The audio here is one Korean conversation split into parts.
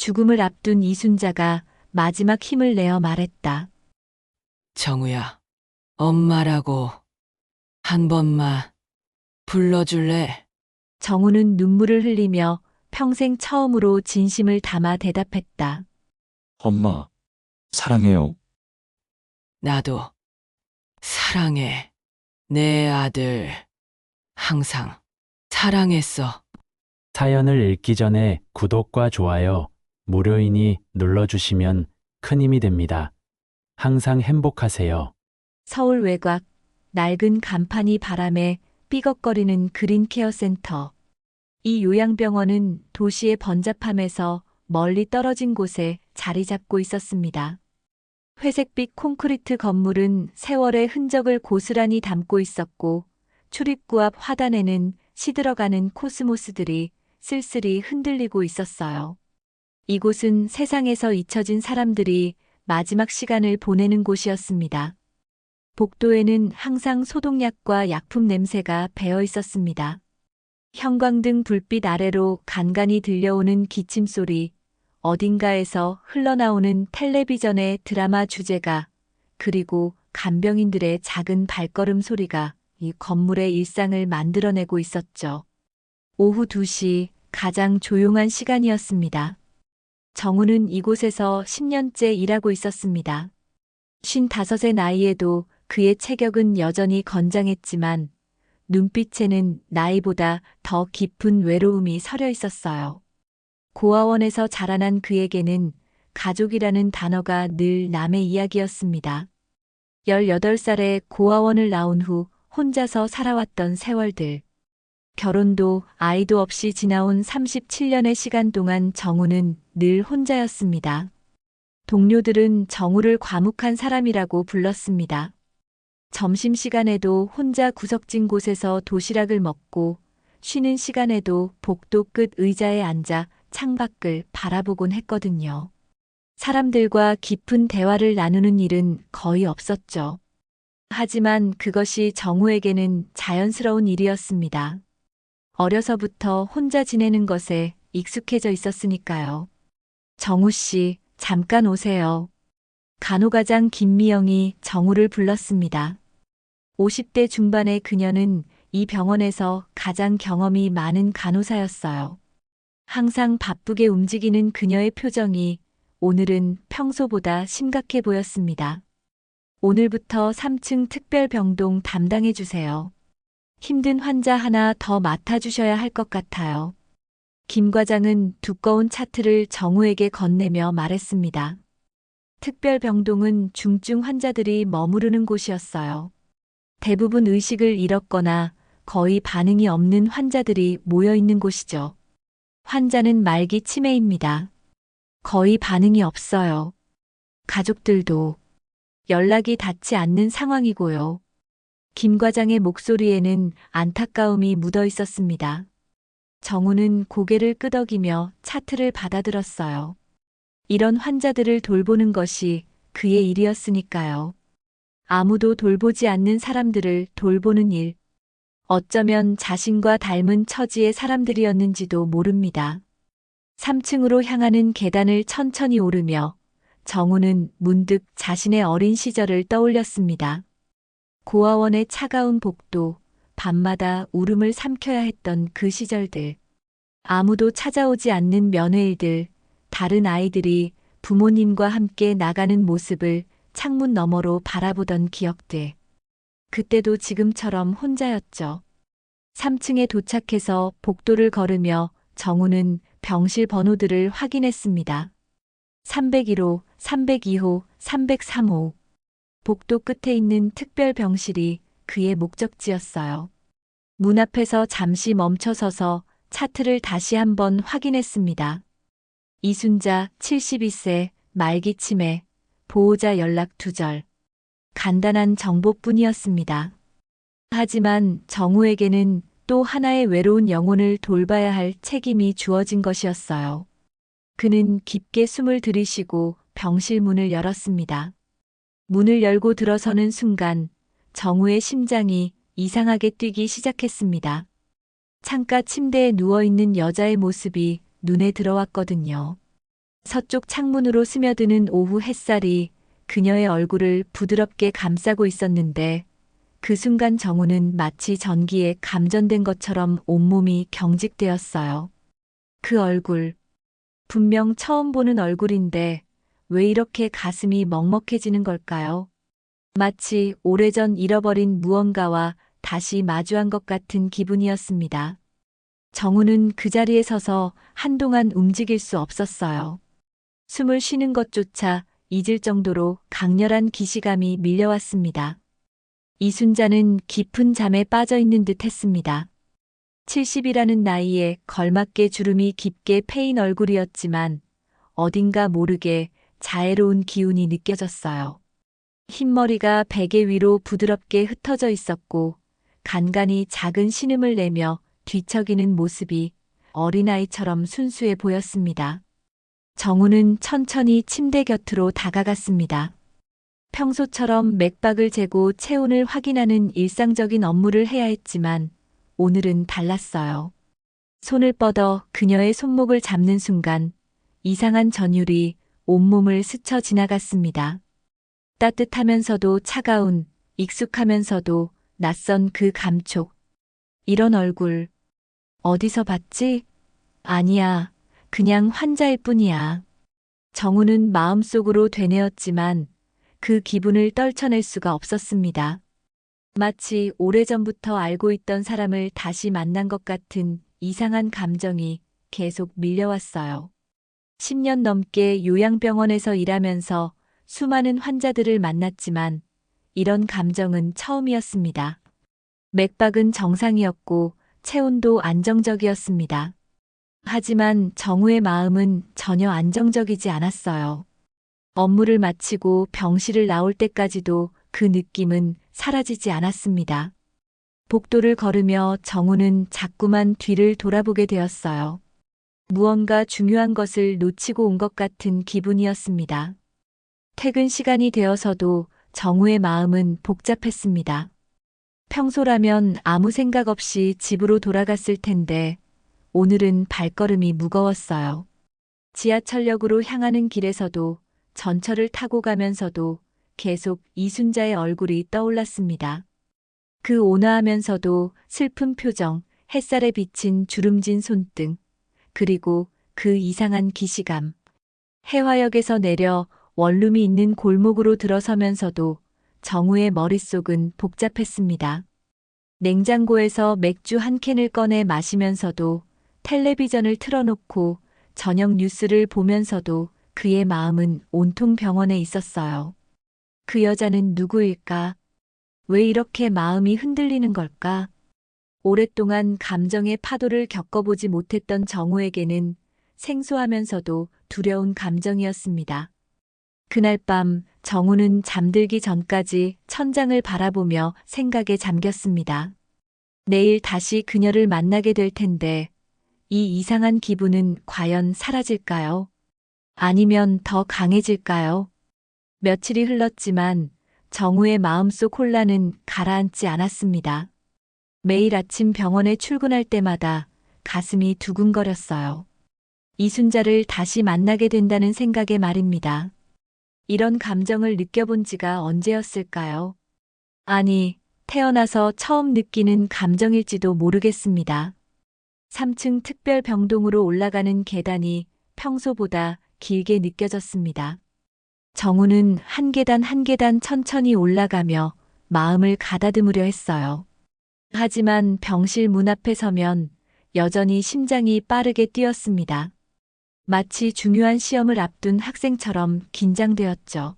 죽음을 앞둔 이순자가 마지막 힘을 내어 말했다. 정우야, 엄마라고 한 번만 불러줄래? 정우는 눈물을 흘리며 평생 처음으로 진심을 담아 대답했다. 엄마, 사랑해요. 나도 사랑해. 내 아들 항상 사랑했어. 사연을 읽기 전에 구독과 좋아요, 무료이니 눌러주시면 큰 힘이 됩니다. 항상 행복하세요. 서울 외곽, 낡은 간판이 바람에 삐걱거리는 그린케어 센터. 이 요양병원은 도시의 번잡함에서 멀리 떨어진 곳에 자리 잡고 있었습니다. 회색빛 콘크리트 건물은 세월의 흔적을 고스란히 담고 있었고, 출입구 앞 화단에는 시들어가는 코스모스들이 쓸쓸히 흔들리고 있었어요. 이곳은 세상에서 잊혀진 사람들이 마지막 시간을 보내는 곳이었습니다. 복도에는 항상 소독약과 약품 냄새가 배어 있었습니다. 형광등 불빛 아래로 간간이 들려오는 기침 소리, 어딘가에서 흘러나오는 텔레비전의 드라마 주제가, 그리고 간병인들의 작은 발걸음 소리가 이 건물의 일상을 만들어내고 있었죠. 오후 2시, 가장 조용한 시간이었습니다. 정우는 이곳에서 10년째 일하고 있었습니다. 55의 나이에도 그의 체격은 여전히 건장했지만 눈빛에는 나이보다 더 깊은 외로움이 서려 있었어요. 고아원에서 자라난 그에게는 가족이라는 단어가 늘 남의 이야기였습니다. 18살에 고아원을 나온 후 혼자서 살아왔던 세월들. 결혼도 아이도 없이 지나온 37년의 시간 동안 정우는 늘 혼자였습니다. 동료들은 정우를 과묵한 사람이라고 불렀습니다. 점심시간에도 혼자 구석진 곳에서 도시락을 먹고 쉬는 시간에도 복도 끝 의자에 앉아 창밖을 바라보곤 했거든요. 사람들과 깊은 대화를 나누는 일은 거의 없었죠. 하지만 그것이 정우에게는 자연스러운 일이었습니다. 어려서부터 혼자 지내는 것에 익숙해져 있었으니까요. 정우 씨, 잠깐 오세요. 간호가장 김미영이 정우를 불렀습니다. 50대 중반의 그녀는 이 병원에서 가장 경험이 많은 간호사였어요. 항상 바쁘게 움직이는 그녀의 표정이 오늘은 평소보다 심각해 보였습니다. 오늘부터 3층 특별병동 담당해 주세요. 힘든 환자 하나 더 맡아주셔야 할 것 같아요. 김 과장은 두꺼운 차트를 정우에게 건네며 말했습니다. 특별병동은 중증 환자들이 머무르는 곳이었어요. 대부분 의식을 잃었거나 거의 반응이 없는 환자들이 모여 있는 곳이죠. 환자는 말기 치매입니다. 거의 반응이 없어요. 가족들도 연락이 닿지 않는 상황이고요. 김 과장의 목소리에는 안타까움이 묻어 있었습니다. 정우는 고개를 끄덕이며 차트를 받아들었어요. 이런 환자들을 돌보는 것이 그의 일이었으니까요. 아무도 돌보지 않는 사람들을 돌보는 일. 어쩌면 자신과 닮은 처지의 사람들이었는지도 모릅니다. 3층으로 향하는 계단을 천천히 오르며 정우는 문득 자신의 어린 시절을 떠올렸습니다. 고아원의 차가운 복도, 밤마다 울음을 삼켜야 했던 그 시절들. 아무도 찾아오지 않는 면회일들, 다른 아이들이 부모님과 함께 나가는 모습을 창문 너머로 바라보던 기억들. 그때도 지금처럼 혼자였죠. 3층에 도착해서 복도를 걸으며 정우는 병실 번호들을 확인했습니다. 301호, 302호, 303호. 복도 끝에 있는 특별병실이 그의 목적지였어요. 문 앞에서 잠시 멈춰서서 차트를 다시 한번 확인했습니다. 이순자 72세, 말기 치매, 보호자 연락 두절. 간단한 정보뿐이었습니다. 하지만 정우에게는 또 하나의 외로운 영혼을 돌봐야 할 책임이 주어진 것이었어요. 그는 깊게 숨을 들이쉬고 병실 문을 열었습니다. 문을 열고 들어서는 순간 정우의 심장이 이상하게 뛰기 시작했습니다. 창가 침대에 누워있는 여자의 모습이 눈에 들어왔거든요. 서쪽 창문으로 스며드는 오후 햇살이 그녀의 얼굴을 부드럽게 감싸고 있었는데 그 순간 정우는 마치 전기에 감전된 것처럼 온몸이 경직되었어요. 그 얼굴, 분명 처음 보는 얼굴인데 왜 이렇게 가슴이 먹먹해지는 걸까요? 마치 오래전 잃어버린 무언가와 다시 마주한 것 같은 기분이었습니다. 정우는 그 자리에 서서 한동안 움직일 수 없었어요. 숨을 쉬는 것조차 잊을 정도로 강렬한 기시감이 밀려왔습니다. 이순자는 깊은 잠에 빠져 있는 듯 했습니다. 70이라는 나이에 걸맞게 주름이 깊게 패인 얼굴이었지만 어딘가 모르게 자애로운 기운이 느껴졌어요. 흰머리가 베개 위로 부드럽게 흩어져 있었고 간간히 작은 신음을 내며 뒤척이는 모습이 어린아이처럼 순수해 보였습니다. 정우는 천천히 침대 곁으로 다가갔습니다. 평소처럼 맥박을 재고 체온을 확인하는 일상적인 업무를 해야 했지만 오늘은 달랐어요. 손을 뻗어 그녀의 손목을 잡는 순간 이상한 전율이 온몸을 스쳐 지나갔습니다. 따뜻하면서도 차가운, 익숙하면서도 낯선 그 감촉. 이런 얼굴, 어디서 봤지? 아니야, 그냥 환자일 뿐이야. 정우는 마음속으로 되뇌었지만 그 기분을 떨쳐낼 수가 없었습니다. 마치 오래전부터 알고 있던 사람을 다시 만난 것 같은 이상한 감정이 계속 밀려왔어요. 10년 넘게 요양병원에서 일하면서 수많은 환자들을 만났지만 이런 감정은 처음이었습니다. 맥박은 정상이었고 체온도 안정적이었습니다. 하지만 정우의 마음은 전혀 안정적이지 않았어요. 업무를 마치고 병실을 나올 때까지도 그 느낌은 사라지지 않았습니다. 복도를 걸으며 정우는 자꾸만 뒤를 돌아보게 되었어요. 무언가 중요한 것을 놓치고 온 것 같은 기분이었습니다. 퇴근 시간이 되어서도 정우의 마음은 복잡했습니다. 평소라면 아무 생각 없이 집으로 돌아갔을 텐데 오늘은 발걸음이 무거웠어요. 지하철역으로 향하는 길에서도 전철을 타고 가면서도 계속 이순자의 얼굴이 떠올랐습니다. 그 온화하면서도 슬픈 표정, 햇살에 비친 주름진 손등, 그리고 그 이상한 기시감. 해화역에서 내려 원룸이 있는 골목으로 들어서면서도 정우의 머릿속은 복잡했습니다. 냉장고에서 맥주 한 캔을 꺼내 마시면서도 텔레비전을 틀어놓고 저녁 뉴스를 보면서도 그의 마음은 온통 병원에 있었어요. 그 여자는 누구일까? 왜 이렇게 마음이 흔들리는 걸까? 오랫동안 감정의 파도를 겪어보지 못했던 정우에게는 생소하면서도 두려운 감정이었습니다. 그날 밤 정우는 잠들기 전까지 천장을 바라보며 생각에 잠겼습니다. 내일 다시 그녀를 만나게 될 텐데 이 이상한 기분은 과연 사라질까요? 아니면 더 강해질까요? 며칠이 흘렀지만 정우의 마음속 혼란은 가라앉지 않았습니다. 매일 아침 병원에 출근할 때마다 가슴이 두근거렸어요. 이순자를 다시 만나게 된다는 생각에 말입니다. 이런 감정을 느껴본 지가 언제였을까요? 아니, 태어나서 처음 느끼는 감정일지도 모르겠습니다. 3층 특별병동으로 올라가는 계단이 평소보다 길게 느껴졌습니다. 정우는 한 계단 한 계단 천천히 올라가며 마음을 가다듬으려 했어요. 하지만 병실 문 앞에 서면 여전히 심장이 빠르게 뛰었습니다. 마치 중요한 시험을 앞둔 학생처럼 긴장되었죠.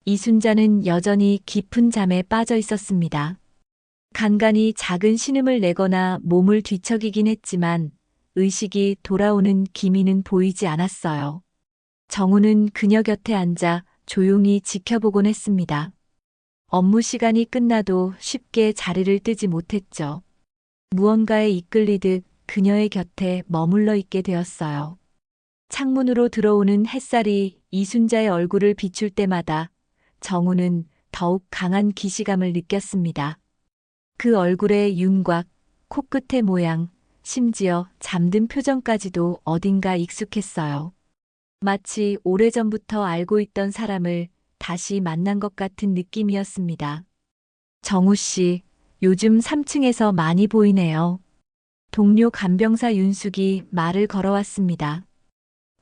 이순자는 여전히 깊은 잠에 빠져 있었습니다. 간간히 작은 신음을 내거나 몸을 뒤척이긴 했지만 의식이 돌아오는 기미는 보이지 않았어요. 정우는 그녀 곁에 앉아 조용히 지켜보곤 했습니다. 업무 시간이 끝나도 쉽게 자리를 뜨지 못했죠. 무언가에 이끌리듯 그녀의 곁에 머물러 있게 되었어요. 창문으로 들어오는 햇살이 이순자의 얼굴을 비출 때마다 정우는 더욱 강한 기시감을 느꼈습니다. 그 얼굴의 윤곽, 코끝의 모양, 심지어 잠든 표정까지도 어딘가 익숙했어요. 마치 오래전부터 알고 있던 사람을 다시 만난 것 같은 느낌이었습니다. 정우 씨, 요즘 3층에서 많이 보이네요. 동료 간병사 윤숙이 말을 걸어왔습니다.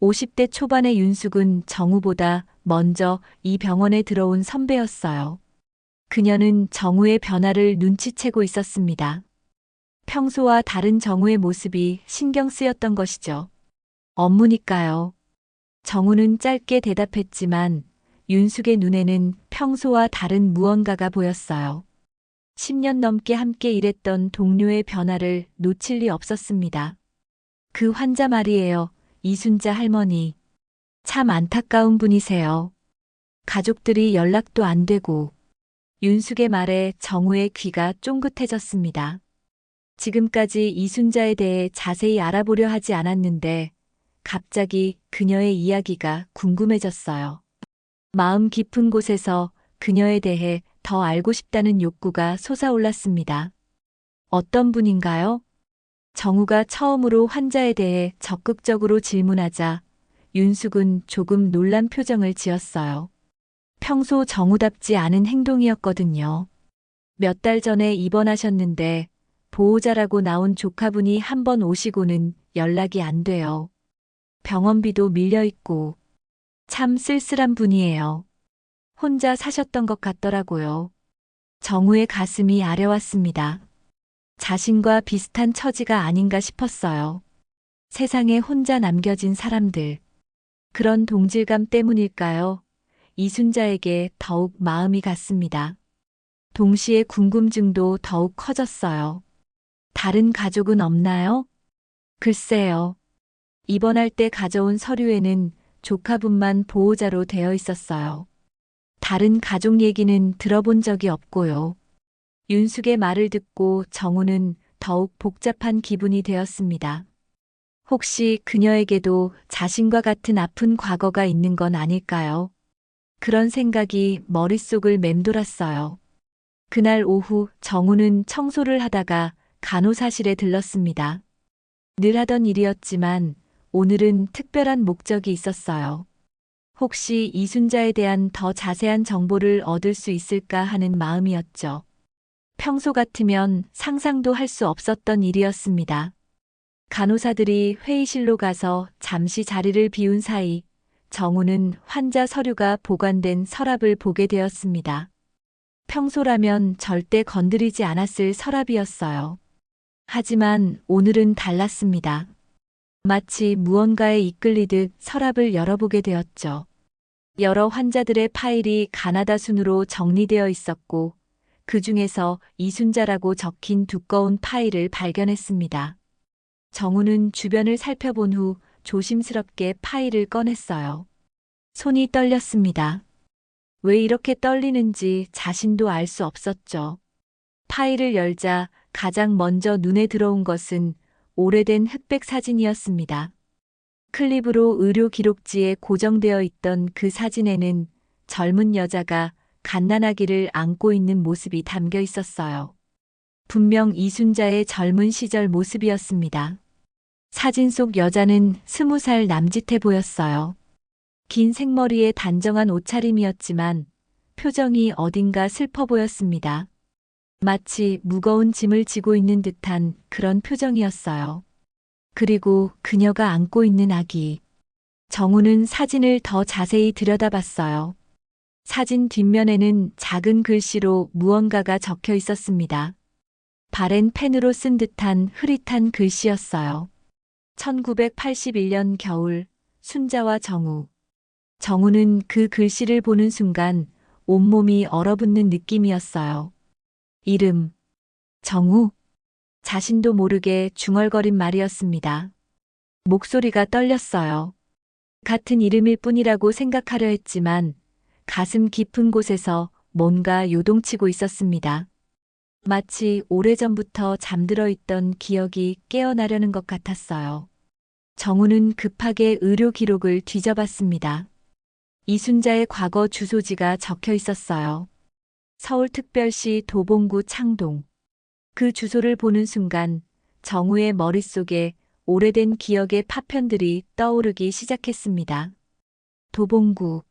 50대 초반의 윤숙은 정우보다 먼저 이 병원에 들어온 선배였어요. 그녀는 정우의 변화를 눈치채고 있었습니다. 평소와 다른 정우의 모습이 신경 쓰였던 것이죠. 업무니까요. 정우는 짧게 대답했지만 윤숙의 눈에는 평소와 다른 무언가가 보였어요. 10년 넘게 함께 일했던 동료의 변화를 놓칠 리 없었습니다. 그 환자 말이에요. 이순자 할머니. 참 안타까운 분이세요. 가족들이 연락도 안 되고. 윤숙의 말에 정우의 귀가 쫑긋해졌습니다. 지금까지 이순자에 대해 자세히 알아보려 하지 않았는데 갑자기 그녀의 이야기가 궁금해졌어요. 마음 깊은 곳에서 그녀에 대해 더 알고 싶다는 욕구가 솟아올랐습니다. 어떤 분인가요? 정우가 처음으로 환자에 대해 적극적으로 질문하자 윤숙은 조금 놀란 표정을 지었어요. 평소 정우답지 않은 행동이었거든요. 몇 달 전에 입원하셨는데 보호자라고 나온 조카분이 한 번 오시고는 연락이 안 돼요. 병원비도 밀려있고 참 쓸쓸한 분이에요. 혼자 사셨던 것 같더라고요. 정우의 가슴이 아려왔습니다. 자신과 비슷한 처지가 아닌가 싶었어요. 세상에 혼자 남겨진 사람들. 그런 동질감 때문일까요? 이순자에게 더욱 마음이 갔습니다. 동시에 궁금증도 더욱 커졌어요. 다른 가족은 없나요? 글쎄요. 입원할 때 가져온 서류에는 조카분만 보호자로 되어 있었어요. 다른 가족 얘기는 들어본 적이 없고요. 윤숙의 말을 듣고 정우는 더욱 복잡한 기분이 되었습니다. 혹시 그녀에게도 자신과 같은 아픈 과거가 있는 건 아닐까요? 그런 생각이 머릿속을 맴돌았어요. 그날 오후 정우는 청소를 하다가 간호사실에 들렀습니다. 늘 하던 일이었지만 오늘은 특별한 목적이 있었어요. 혹시 이순자에 대한 더 자세한 정보를 얻을 수 있을까 하는 마음이었죠. 평소 같으면 상상도 할 수 없었던 일이었습니다. 간호사들이 회의실로 가서 잠시 자리를 비운 사이 정우는 환자 서류가 보관된 서랍을 보게 되었습니다. 평소라면 절대 건드리지 않았을 서랍이었어요. 하지만 오늘은 달랐습니다. 마치 무언가에 이끌리듯 서랍을 열어보게 되었죠. 여러 환자들의 파일이 가나다 순으로 정리되어 있었고 그 중에서 이순자라고 적힌 두꺼운 파일을 발견했습니다. 정우는 주변을 살펴본 후 조심스럽게 파일을 꺼냈어요. 손이 떨렸습니다. 왜 이렇게 떨리는지 자신도 알 수 없었죠. 파일을 열자 가장 먼저 눈에 들어온 것은 오래된 흑백 사진이었습니다. 클립으로 의료 기록지에 고정되어 있던 그 사진에는 젊은 여자가 갓난아기를 안고 있는 모습이 담겨 있었어요. 분명 이순자의 젊은 시절 모습이었습니다. 사진 속 여자는 20살 남짓해 보였어요. 긴 생머리에 단정한 옷차림이었지만 표정이 어딘가 슬퍼 보였습니다. 마치 무거운 짐을 지고 있는 듯한 그런 표정이었어요. 그리고 그녀가 안고 있는 아기. 정우는 사진을 더 자세히 들여다봤어요. 사진 뒷면에는 작은 글씨로 무언가가 적혀 있었습니다. 바랜 펜으로 쓴 듯한 흐릿한 글씨였어요. 1981년 겨울, 순자와 정우. 정우는 그 글씨를 보는 순간 온몸이 얼어붙는 느낌이었어요. 이름, 정우. 자신도 모르게 중얼거린 말이었습니다. 목소리가 떨렸어요. 같은 이름일 뿐이라고 생각하려 했지만 가슴 깊은 곳에서 뭔가 요동치고 있었습니다. 마치 오래전부터 잠들어 있던 기억이 깨어나려는 것 같았어요. 정우는 급하게 의료 기록을 뒤져봤습니다. 이순자의 과거 주소지가 적혀 있었어요. 서울특별시 도봉구 창동. 그 주소를 보는 순간 정우의 머릿속에 오래된 기억의 파편들이 떠오르기 시작했습니다. 도봉구.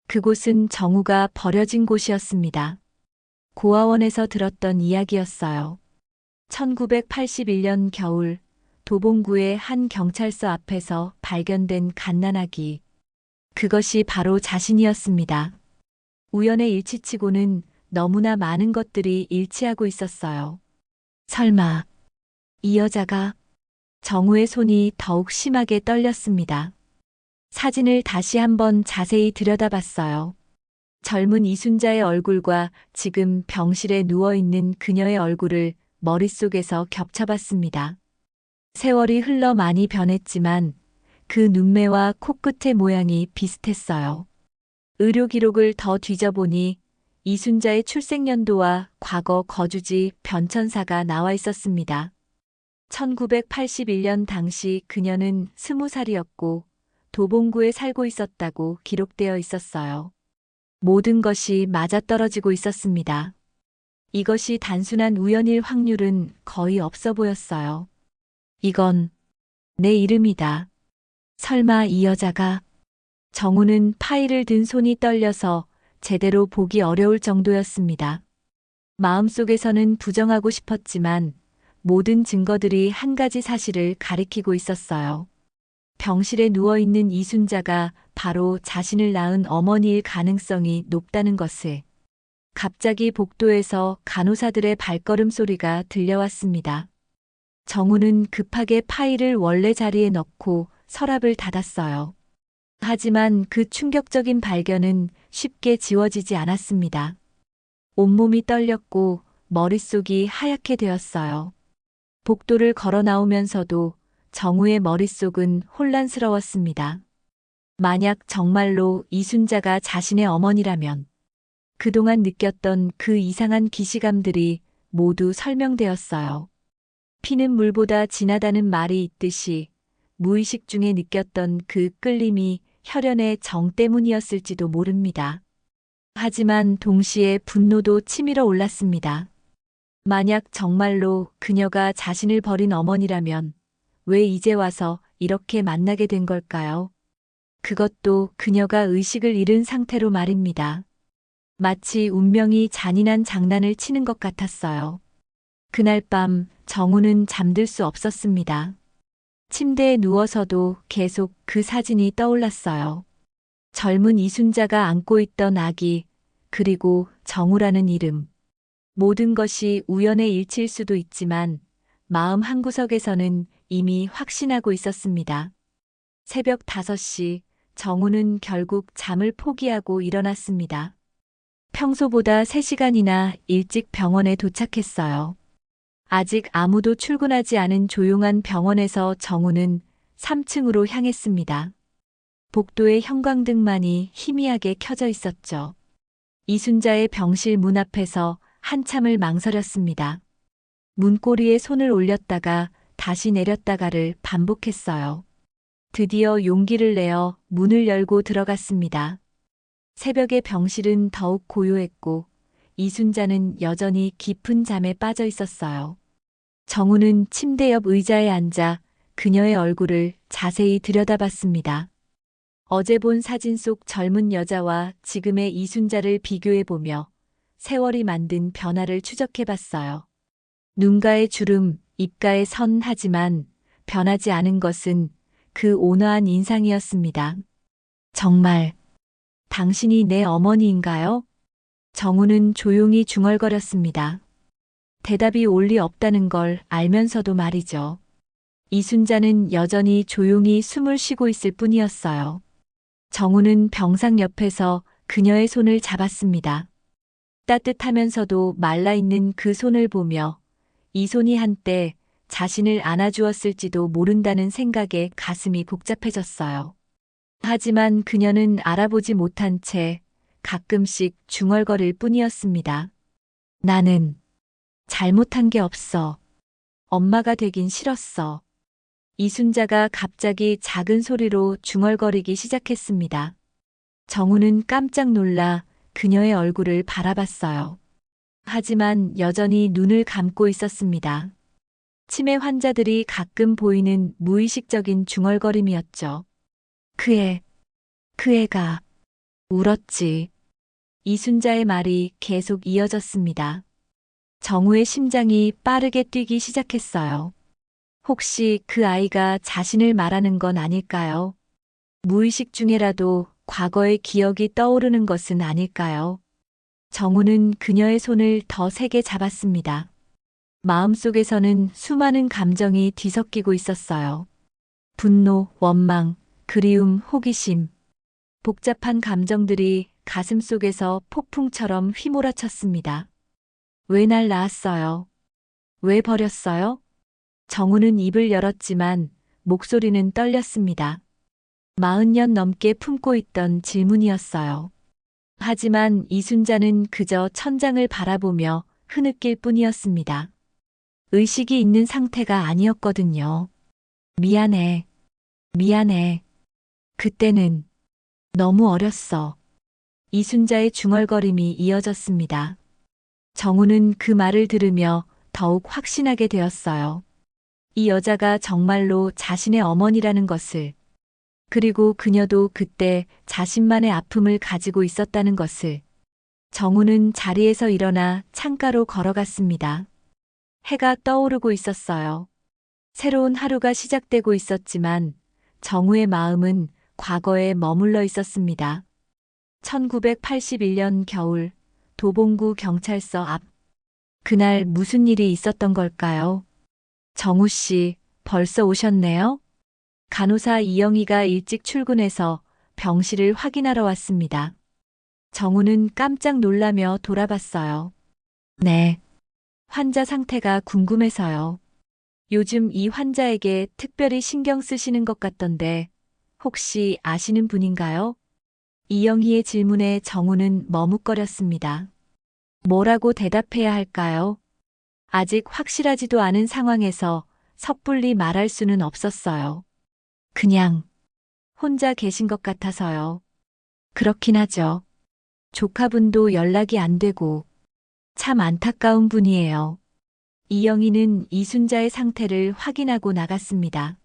그곳은 정우가 버려진 곳이었습니다. 고아원에서 들었던 이야기였어요. 1981년 겨울 도봉구의 한 경찰서 앞에서 발견된 갓난아기. 그것이 바로 자신이었습니다. 우연의 일치치고는 너무나 많은 것들이 일치하고 있었어요. 설마 이 여자가? 정우의 손이 더욱 심하게 떨렸습니다. 사진을 다시 한번 자세히 들여다봤어요. 젊은 이순자의 얼굴과 지금 병실에 누워있는 그녀의 얼굴을 머릿속에서 겹쳐봤습니다. 세월이 흘러 많이 변했지만 그 눈매와 코끝의 모양이 비슷했어요. 의료 기록을 더 뒤져보니 이순자의 출생연도와 과거 거주지 변천사가 나와 있었습니다. 1981년 당시 그녀는 20살이었고 도봉구에 살고 있었다고 기록되어 있었어요. 모든 것이 맞아떨어지고 있었습니다. 이것이 단순한 우연일 확률은 거의 없어 보였어요. 이건 내 이름이다. 설마 이 여자가? 정우는 파일을 든 손이 떨려서 제대로 보기 어려울 정도였습니다. 마음속에서는 부정하고 싶었지만 모든 증거들이 한 가지 사실을 가리키고 있었어요. 병실에 누워있는 이순자가 바로 자신을 낳은 어머니일 가능성이 높다는 것을. 갑자기 복도에서 간호사들의 발걸음 소리가 들려왔습니다. 정우는 급하게 파일을 원래 자리에 넣고 서랍을 닫았어요. 하지만 그 충격적인 발견은 쉽게 지워지지 않았습니다. 온몸이 떨렸고 머릿속이 하얗게 되었어요. 복도를 걸어 나오면서도 정우의 머릿속은 혼란스러웠습니다. 만약 정말로 이순자가 자신의 어머니라면 그동안 느꼈던 그 이상한 기시감들이 모두 설명되었어요. 피는 물보다 진하다는 말이 있듯이 무의식 중에 느꼈던 그 끌림이 혈연의 정 때문이었을지도 모릅니다. 하지만 동시에 분노도 치밀어 올랐습니다. 만약 정말로 그녀가 자신을 버린 어머니라면 왜 이제 와서 이렇게 만나게 된 걸까요? 그것도 그녀가 의식을 잃은 상태로 말입니다. 마치 운명이 잔인한 장난을 치는 것 같았어요. 그날 밤 정우는 잠들 수 없었습니다. 침대에 누워서도 계속 그 사진이 떠올랐어요. 젊은 이순자가 안고 있던 아기, 그리고 정우라는 이름. 모든 것이 우연의 일치일 수도 있지만 마음 한구석에서는 이미 확신하고 있었습니다. 새벽 5시 정우는 결국 잠을 포기하고 일어났습니다. 평소보다 3시간이나 일찍 병원에 도착했어요. 아직 아무도 출근하지 않은 조용한 병원에서 정우는 3층으로 향했습니다. 복도에 형광등만이 희미하게 켜져 있었죠. 이순자의 병실 문 앞에서 한참을 망설였습니다. 문고리에 손을 올렸다가 다시 내렸다가를 반복했어요. 드디어 용기를 내어 문을 열고 들어갔습니다. 새벽의 병실은 더욱 고요했고 이순자는 여전히 깊은 잠에 빠져 있었어요. 정우는 침대 옆 의자에 앉아 그녀의 얼굴을 자세히 들여다봤습니다. 어제 본 사진 속 젊은 여자와 지금의 이순자를 비교해보며 세월이 만든 변화를 추적해봤어요. 눈가의 주름, 입가의 선 하지만 변하지 않은 것은 그 온화한 인상이었습니다. 정말 당신이 내 어머니인가요? 정우는 조용히 중얼거렸습니다. 대답이 올 리 없다는 걸 알면서도 말이죠. 이순자는 여전히 조용히 숨을 쉬고 있을 뿐이었어요. 정우는 병상 옆에서 그녀의 손을 잡았습니다. 따뜻하면서도 말라있는 그 손을 보며 이 손이 한때 자신을 안아주었을지도 모른다는 생각에 가슴이 복잡해졌어요. 하지만 그녀는 알아보지 못한 채 가끔씩 중얼거릴 뿐이었습니다. 나는 잘못한 게 없어. 엄마가 되긴 싫었어. 이순자가 갑자기 작은 소리로 중얼거리기 시작했습니다. 정우는 깜짝 놀라 그녀의 얼굴을 바라봤어요. 하지만 여전히 눈을 감고 있었습니다. 치매 환자들이 가끔 보이는 무의식적인 중얼거림이었죠. 그의 그 애가 울었지. 이순자의 말이 계속 이어졌습니다. 정우의 심장이 빠르게 뛰기 시작했어요. 혹시 그 아이가 자신을 말하는 건 아닐까요? 무의식 중에라도 과거의 기억이 떠오르는 것은 아닐까요? 정우는 그녀의 손을 더 세게 잡았습니다. 마음속에서는 수많은 감정이 뒤섞이고 있었어요. 분노, 원망, 그리움, 호기심. 복잡한 감정들이 가슴 속에서 폭풍처럼 휘몰아쳤습니다. 왜 날 낳았어요? 왜 버렸어요? 정우는 입을 열었지만 목소리는 떨렸습니다. 40년 넘게 품고 있던 질문이었어요. 하지만 이순자는 그저 천장을 바라보며 흐느낄 뿐이었습니다. 의식이 있는 상태가 아니었거든요. 미안해. 미안해. 그때는 너무 어렸어. 이순자의 중얼거림이 이어졌습니다. 정우는 그 말을 들으며 더욱 확신하게 되었어요. 이 여자가 정말로 자신의 어머니라는 것을, 그리고 그녀도 그때 자신만의 아픔을 가지고 있었다는 것을. 정우는 자리에서 일어나 창가로 걸어갔습니다. 해가 떠오르고 있었어요. 새로운 하루가 시작되고 있었지만 정우의 마음은 과거에 머물러 있었습니다. 1981년 겨울, 도봉구 경찰서 앞. 그날 무슨 일이 있었던 걸까요? 정우 씨, 벌써 오셨네요? 간호사 이영희가 일찍 출근해서 병실을 확인하러 왔습니다. 정우는 깜짝 놀라며 돌아봤어요. 네. 환자 상태가 궁금해서요. 요즘 이 환자에게 특별히 신경 쓰시는 것 같던데 혹시 아시는 분인가요? 이영희의 질문에 정우는 머뭇거렸습니다. 뭐라고 대답해야 할까요? 아직 확실하지도 않은 상황에서 섣불리 말할 수는 없었어요. 그냥 혼자 계신 것 같아서요. 그렇긴 하죠. 조카분도 연락이 안 되고 참 안타까운 분이에요. 이영희는 이순자의 상태를 확인하고 나갔습니다.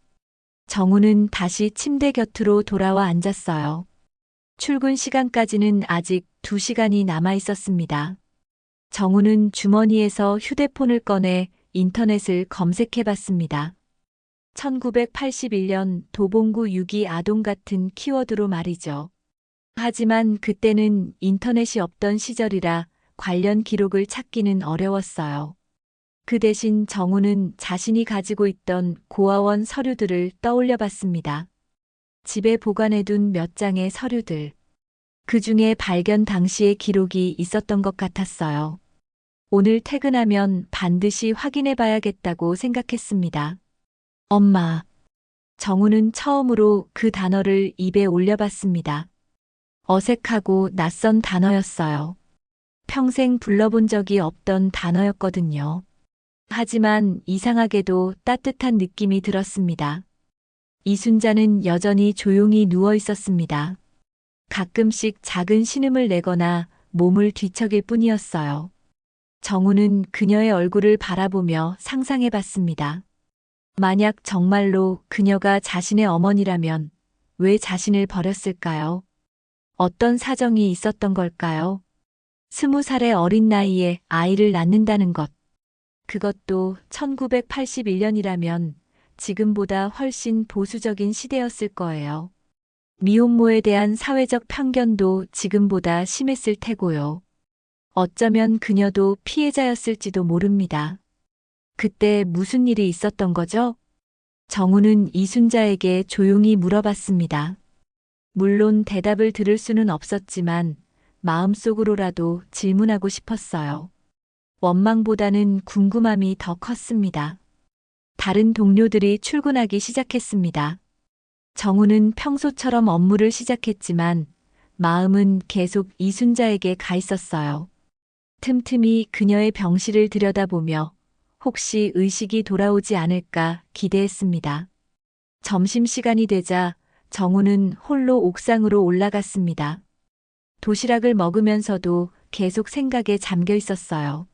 정우는 다시 침대 곁으로 돌아와 앉았어요. 출근 시간까지는 아직 2시간이 남아 있었습니다. 정우는 주머니에서 휴대폰을 꺼내 인터넷을 검색해 봤습니다. 1981년 도봉구 유기 아동 같은 키워드로 말이죠. 하지만 그때는 인터넷이 없던 시절이라 관련 기록을 찾기는 어려웠어요. 그 대신 정우는 자신이 가지고 있던 고아원 서류들을 떠올려 봤습니다. 집에 보관해둔 몇 장의 서류들. 그 중에 발견 당시의 기록이 있었던 것 같았어요. 오늘 퇴근하면 반드시 확인해 봐야겠다고 생각했습니다. 엄마. 정우는 처음으로 그 단어를 입에 올려봤습니다. 어색하고 낯선 단어였어요. 평생 불러본 적이 없던 단어였거든요. 하지만 이상하게도 따뜻한 느낌이 들었습니다. 이순자는 여전히 조용히 누워 있었습니다. 가끔씩 작은 신음을 내거나 몸을 뒤척일 뿐이었어요. 정우는 그녀의 얼굴을 바라보며 상상해 봤습니다. 만약 정말로 그녀가 자신의 어머니라면 왜 자신을 버렸을까요? 어떤 사정이 있었던 걸까요? 20살의 어린 나이에 아이를 낳는다는 것. 그것도 1981년이라면 지금보다 훨씬 보수적인 시대였을 거예요. 미혼모에 대한 사회적 편견도 지금보다 심했을 테고요. 어쩌면 그녀도 피해자였을지도 모릅니다. 그때 무슨 일이 있었던 거죠? 정우는 이순자에게 조용히 물어봤습니다. 물론 대답을 들을 수는 없었지만 마음속으로라도 질문하고 싶었어요. 원망보다는 궁금함이 더 컸습니다. 다른 동료들이 출근하기 시작했습니다. 정우는 평소처럼 업무를 시작했지만 마음은 계속 이순자에게 가 있었어요. 틈틈이 그녀의 병실을 들여다보며 혹시 의식이 돌아오지 않을까 기대했습니다. 점심시간이 되자 정우는 홀로 옥상으로 올라갔습니다. 도시락을 먹으면서도 계속 생각에 잠겨 있었어요.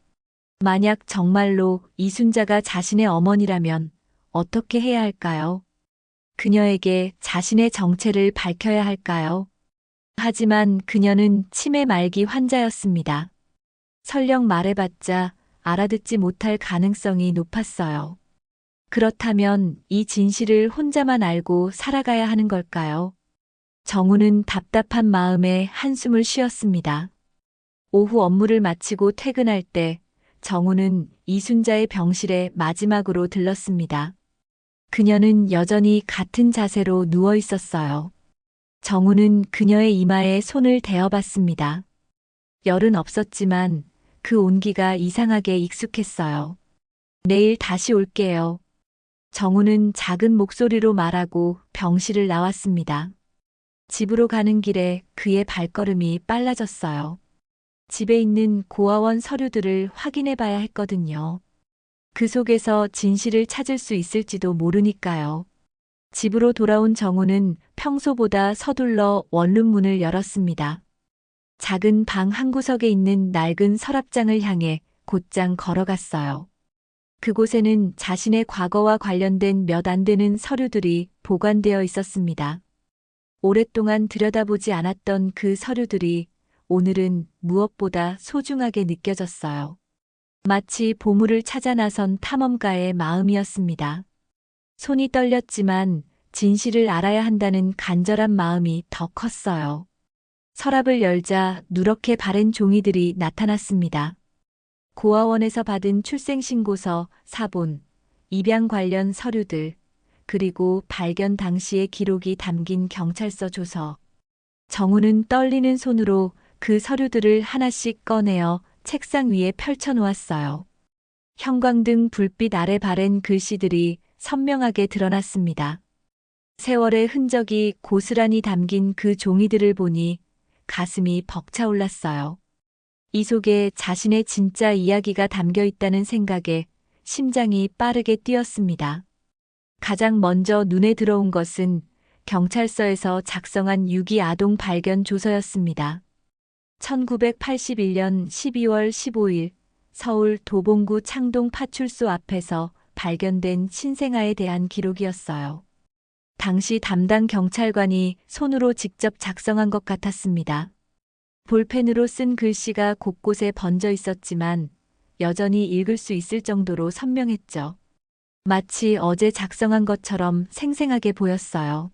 만약 정말로 이순자가 자신의 어머니라면 어떻게 해야 할까요? 그녀에게 자신의 정체를 밝혀야 할까요? 하지만 그녀는 치매 말기 환자였습니다. 설령 말해봤자 알아듣지 못할 가능성이 높았어요. 그렇다면 이 진실을 혼자만 알고 살아가야 하는 걸까요? 정우는 답답한 마음에 한숨을 쉬었습니다. 오후 업무를 마치고 퇴근할 때 정우는 이순자의 병실에 마지막으로 들렀습니다. 그녀는 여전히 같은 자세로 누워 있었어요. 정우는 그녀의 이마에 손을 대어봤습니다. 열은 없었지만 그 온기가 이상하게 익숙했어요. 내일 다시 올게요. 정우는 작은 목소리로 말하고 병실을 나왔습니다. 집으로 가는 길에 그의 발걸음이 빨라졌어요. 집에 있는 고아원 서류들을 확인해 봐야 했거든요. 그 속에서 진실을 찾을 수 있을지도 모르니까요. 집으로 돌아온 정우는 평소보다 서둘러 원룸문을 열었습니다. 작은 방 한 구석에 있는 낡은 서랍장을 향해 곧장 걸어갔어요. 그곳에는 자신의 과거와 관련된 몇 안 되는 서류들이 보관되어 있었습니다. 오랫동안 들여다보지 않았던 그 서류들이 오늘은 무엇보다 소중하게 느껴졌어요. 마치 보물을 찾아 나선 탐험가의 마음이었습니다. 손이 떨렸지만 진실을 알아야 한다는 간절한 마음이 더 컸어요. 서랍을 열자 누렇게 바랜 종이들이 나타났습니다. 고아원에서 받은 출생신고서, 사본, 입양 관련 서류들, 그리고 발견 당시의 기록이 담긴 경찰서 조서. 정우는 떨리는 손으로 그 서류들을 하나씩 꺼내어 책상 위에 펼쳐놓았어요. 형광등 불빛 아래 바랜 글씨들이 선명하게 드러났습니다. 세월의 흔적이 고스란히 담긴 그 종이들을 보니 가슴이 벅차올랐어요. 이 속에 자신의 진짜 이야기가 담겨 있다는 생각에 심장이 빠르게 뛰었습니다. 가장 먼저 눈에 들어온 것은 경찰서에서 작성한 유기 아동 발견 조서였습니다. 1981년 12월 15일 서울 도봉구 창동 파출소 앞에서 발견된 신생아에 대한 기록이었어요. 당시 담당 경찰관이 손으로 직접 작성한 것 같았습니다. 볼펜으로 쓴 글씨가 곳곳에 번져 있었지만 여전히 읽을 수 있을 정도로 선명했죠. 마치 어제 작성한 것처럼 생생하게 보였어요.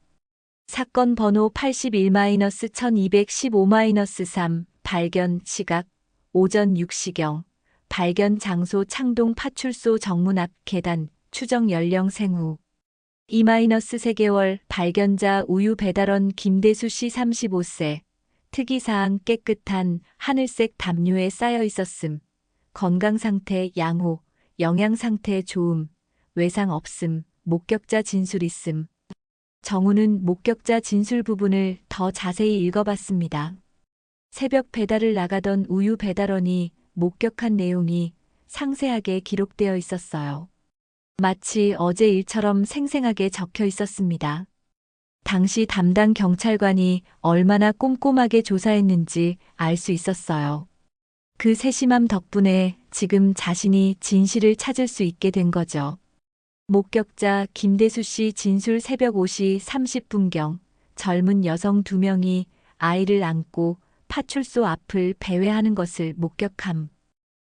사건 번호 81-1215-3 발견 시각 오전 6시경 발견 장소 창동 파출소 정문 앞 계단 추정 연령 생후 2-3개월 발견자 우유 배달원 김대수 씨 35세 특이사항 깨끗한 하늘색 담요에 쌓여 있었음 건강상태 양호 영양상태 좋음 외상 없음 목격자 진술 있음 정우는 목격자 진술 부분을 더 자세히 읽어봤습니다. 새벽 배달을 나가던 우유 배달원이 목격한 내용이 상세하게 기록되어 있었어요. 마치 어제 일처럼 생생하게 적혀 있었습니다. 당시 담당 경찰관이 얼마나 꼼꼼하게 조사했는지 알 수 있었어요. 그 세심함 덕분에 지금 자신이 진실을 찾을 수 있게 된 거죠. 목격자 김대수 씨 진술 새벽 5시 30분경 젊은 여성 2명이 아이를 안고 파출소 앞을 배회하는 것을 목격함.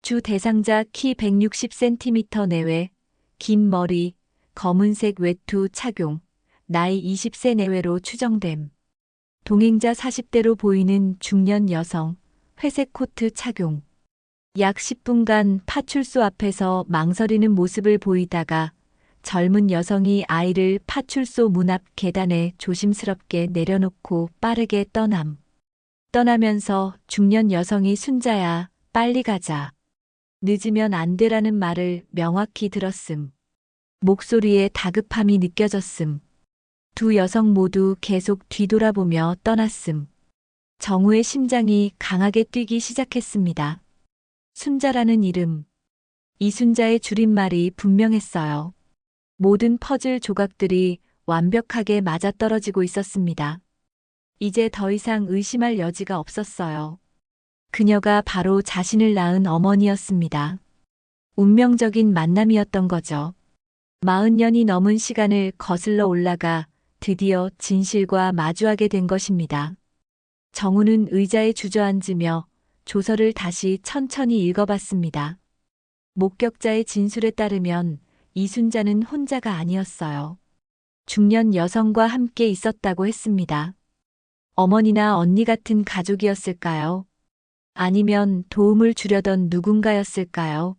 주 대상자 키 160cm 내외, 긴 머리, 검은색 외투 착용, 나이 20세 내외로 추정됨. 동행자 40대로 보이는 중년 여성, 회색 코트 착용. 약 10분간 파출소 앞에서 망설이는 모습을 보이다가 젊은 여성이 아이를 파출소 문 앞 계단에 조심스럽게 내려놓고 빠르게 떠남. 떠나면서 중년 여성이 순자야, 빨리 가자. 늦으면 안 되라는 말을 명확히 들었음. 목소리에 다급함이 느껴졌음. 두 여성 모두 계속 뒤돌아보며 떠났음. 정우의 심장이 강하게 뛰기 시작했습니다. 순자라는 이름. 이순자의 줄임말이 분명했어요. 모든 퍼즐 조각들이 완벽하게 맞아떨어지고 있었습니다. 이제 더 이상 의심할 여지가 없었어요. 그녀가 바로 자신을 낳은 어머니였습니다. 운명적인 만남이었던 거죠. 40년이 넘은 시간을 거슬러 올라가 드디어 진실과 마주하게 된 것입니다. 정우는 의자에 주저앉으며 조서를 다시 천천히 읽어봤습니다. 목격자의 진술에 따르면 이순자는 혼자가 아니었어요. 중년 여성과 함께 있었다고 했습니다. 어머니나 언니 같은 가족이었을까요? 아니면 도움을 주려던 누군가였을까요?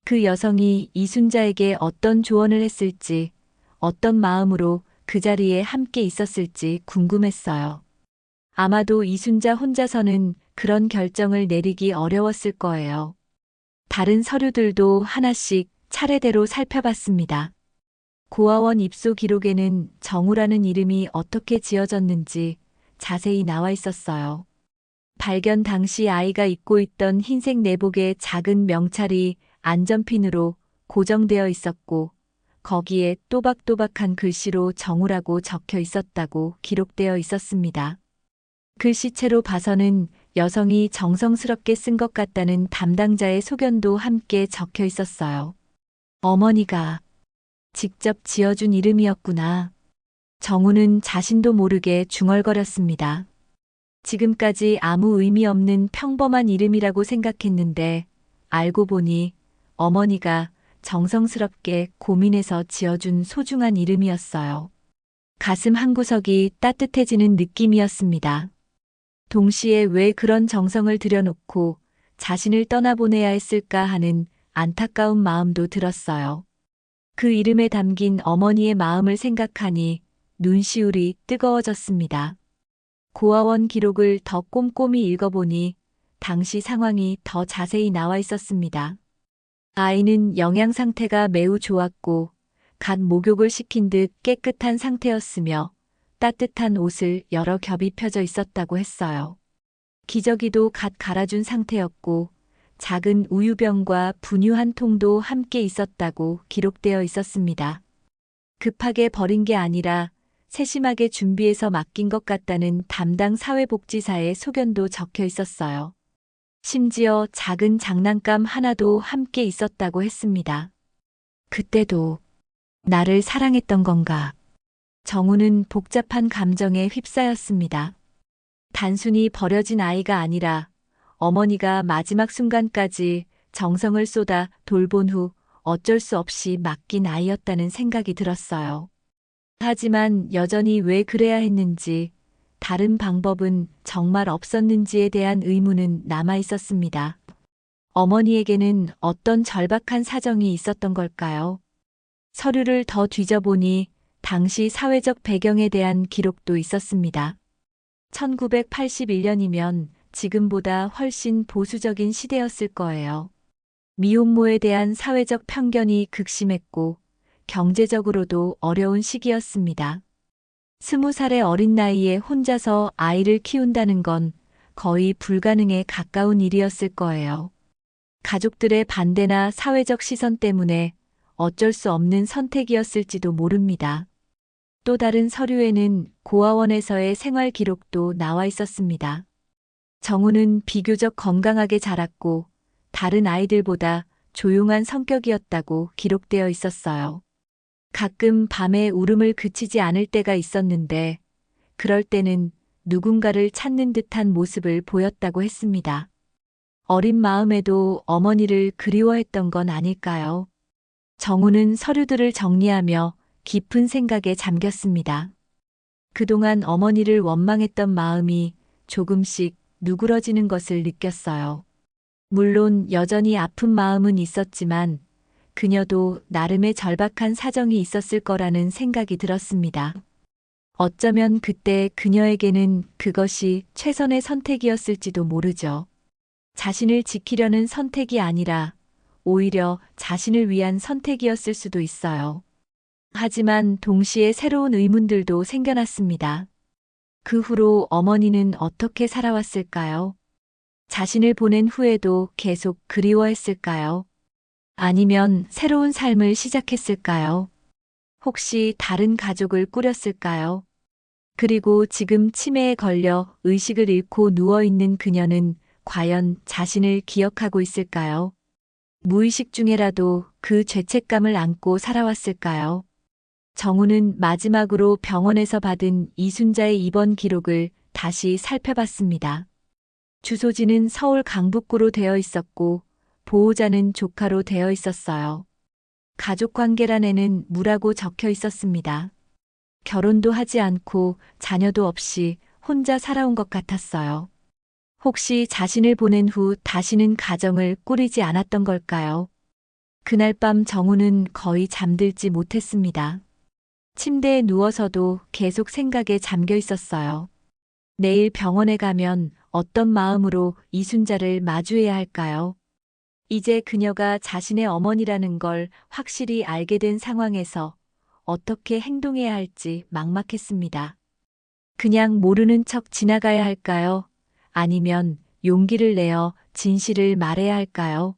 그 여성이 이순자에게 어떤 조언을 했을지, 어떤 마음으로 그 자리에 함께 있었을지 궁금했어요. 아마도 이순자 혼자서는 그런 결정을 내리기 어려웠을 거예요. 다른 서류들도 하나씩 차례대로 살펴봤습니다. 고아원 입소 기록에는 정우라는 이름이 어떻게 지어졌는지 자세히 나와 있었어요. 발견 당시 아이가 입고 있던 흰색 내복에 작은 명찰이 안전핀으로 고정되어 있었고, 거기에 또박또박한 글씨로 정우라고 적혀 있었다고 기록되어 있었습니다. 글씨체로 봐서는 여성이 정성스럽게 쓴 것 같다는 담당자의 소견도 함께 적혀 있었어요. 어머니가 직접 지어준 이름이었구나. 정우는 자신도 모르게 중얼거렸습니다. 지금까지 아무 의미 없는 평범한 이름이라고 생각했는데 알고 보니 어머니가 정성스럽게 고민해서 지어준 소중한 이름이었어요. 가슴 한구석이 따뜻해지는 느낌이었습니다. 동시에 왜 그런 정성을 들여놓고 자신을 떠나보내야 했을까 하는 안타까운 마음도 들었어요. 그 이름에 담긴 어머니의 마음을 생각하니 눈시울이 뜨거워졌습니다. 고아원 기록을 더 꼼꼼히 읽어보니 당시 상황이 더 자세히 나와 있었습니다. 아이는 영양 상태가 매우 좋았고 갓 목욕을 시킨 듯 깨끗한 상태였으며 따뜻한 옷을 여러 겹이 펴져 있었다고 했어요. 기저귀도 갓 갈아준 상태였고 작은 우유병과 분유 한 통도 함께 있었다고 기록되어 있었습니다. 급하게 버린 게 아니라 세심하게 준비해서 맡긴 것 같다는 담당 사회복지사의 소견도 적혀 있었어요. 심지어 작은 장난감 하나도 함께 있었다고 했습니다. 그때도 나를 사랑했던 건가? 정우는 복잡한 감정에 휩싸였습니다. 단순히 버려진 아이가 아니라 어머니가 마지막 순간까지 정성을 쏟아 돌본 후 어쩔 수 없이 맡긴 아이였다는 생각이 들었어요. 하지만 여전히 왜 그래야 했는지, 다른 방법은 정말 없었는지에 대한 의문은 남아 있었습니다. 어머니에게는 어떤 절박한 사정이 있었던 걸까요? 서류를 더 뒤져보니 당시 사회적 배경에 대한 기록도 있었습니다. 1981년이면 지금보다 훨씬 보수적인 시대였을 거예요. 미혼모에 대한 사회적 편견이 극심했고 경제적으로도 어려운 시기였습니다. 20살의 어린 나이에 혼자서 아이를 키운다는 건 거의 불가능에 가까운 일이었을 거예요. 가족들의 반대나 사회적 시선 때문에 어쩔 수 없는 선택이었을지도 모릅니다. 또 다른 서류에는 고아원에서의 생활 기록도 나와 있었습니다. 정우는 비교적 건강하게 자랐고 다른 아이들보다 조용한 성격이었다고 기록되어 있었어요. 가끔 밤에 울음을 그치지 않을 때가 있었는데 그럴 때는 누군가를 찾는 듯한 모습을 보였다고 했습니다. 어린 마음에도 어머니를 그리워했던 건 아닐까요? 정우는 서류들을 정리하며 깊은 생각에 잠겼습니다. 그동안 어머니를 원망했던 마음이 조금씩 누그러지는 것을 느꼈어요. 물론 여전히 아픈 마음은 있었지만 그녀도 나름의 절박한 사정이 있었을 거라는 생각이 들었습니다. 어쩌면 그때 그녀에게는 그것이 최선의 선택이었을지도 모르죠. 자신을 지키려는 선택이 아니라 오히려 자신을 위한 선택이었을 수도 있어요. 하지만 동시에 새로운 의문들도 생겨났습니다. 그 후로 어머니는 어떻게 살아왔을까요? 자신을 보낸 후에도 계속 그리워했을까요? 아니면 새로운 삶을 시작했을까요? 혹시 다른 가족을 꾸렸을까요? 그리고 지금 치매에 걸려 의식을 잃고 누워있는 그녀는 과연 자신을 기억하고 있을까요? 무의식 중에라도 그 죄책감을 안고 살아왔을까요? 정우는 마지막으로 병원에서 받은 이순자의 입원 기록을 다시 살펴봤습니다. 주소지는 서울 강북구로 되어 있었고 보호자는 조카로 되어 있었어요. 가족관계란에는 무라고 적혀 있었습니다. 결혼도 하지 않고 자녀도 없이 혼자 살아온 것 같았어요. 혹시 자신을 보낸 후 다시는 가정을 꾸리지 않았던 걸까요? 그날 밤 정우는 거의 잠들지 못했습니다. 침대에 누워서도 계속 생각에 잠겨 있었어요. 내일 병원에 가면 어떤 마음으로 이순자를 마주해야 할까요? 이제 그녀가 자신의 어머니라는 걸 확실히 알게 된 상황에서 어떻게 행동해야 할지 막막했습니다. 그냥 모르는 척 지나가야 할까요? 아니면 용기를 내어 진실을 말해야 할까요?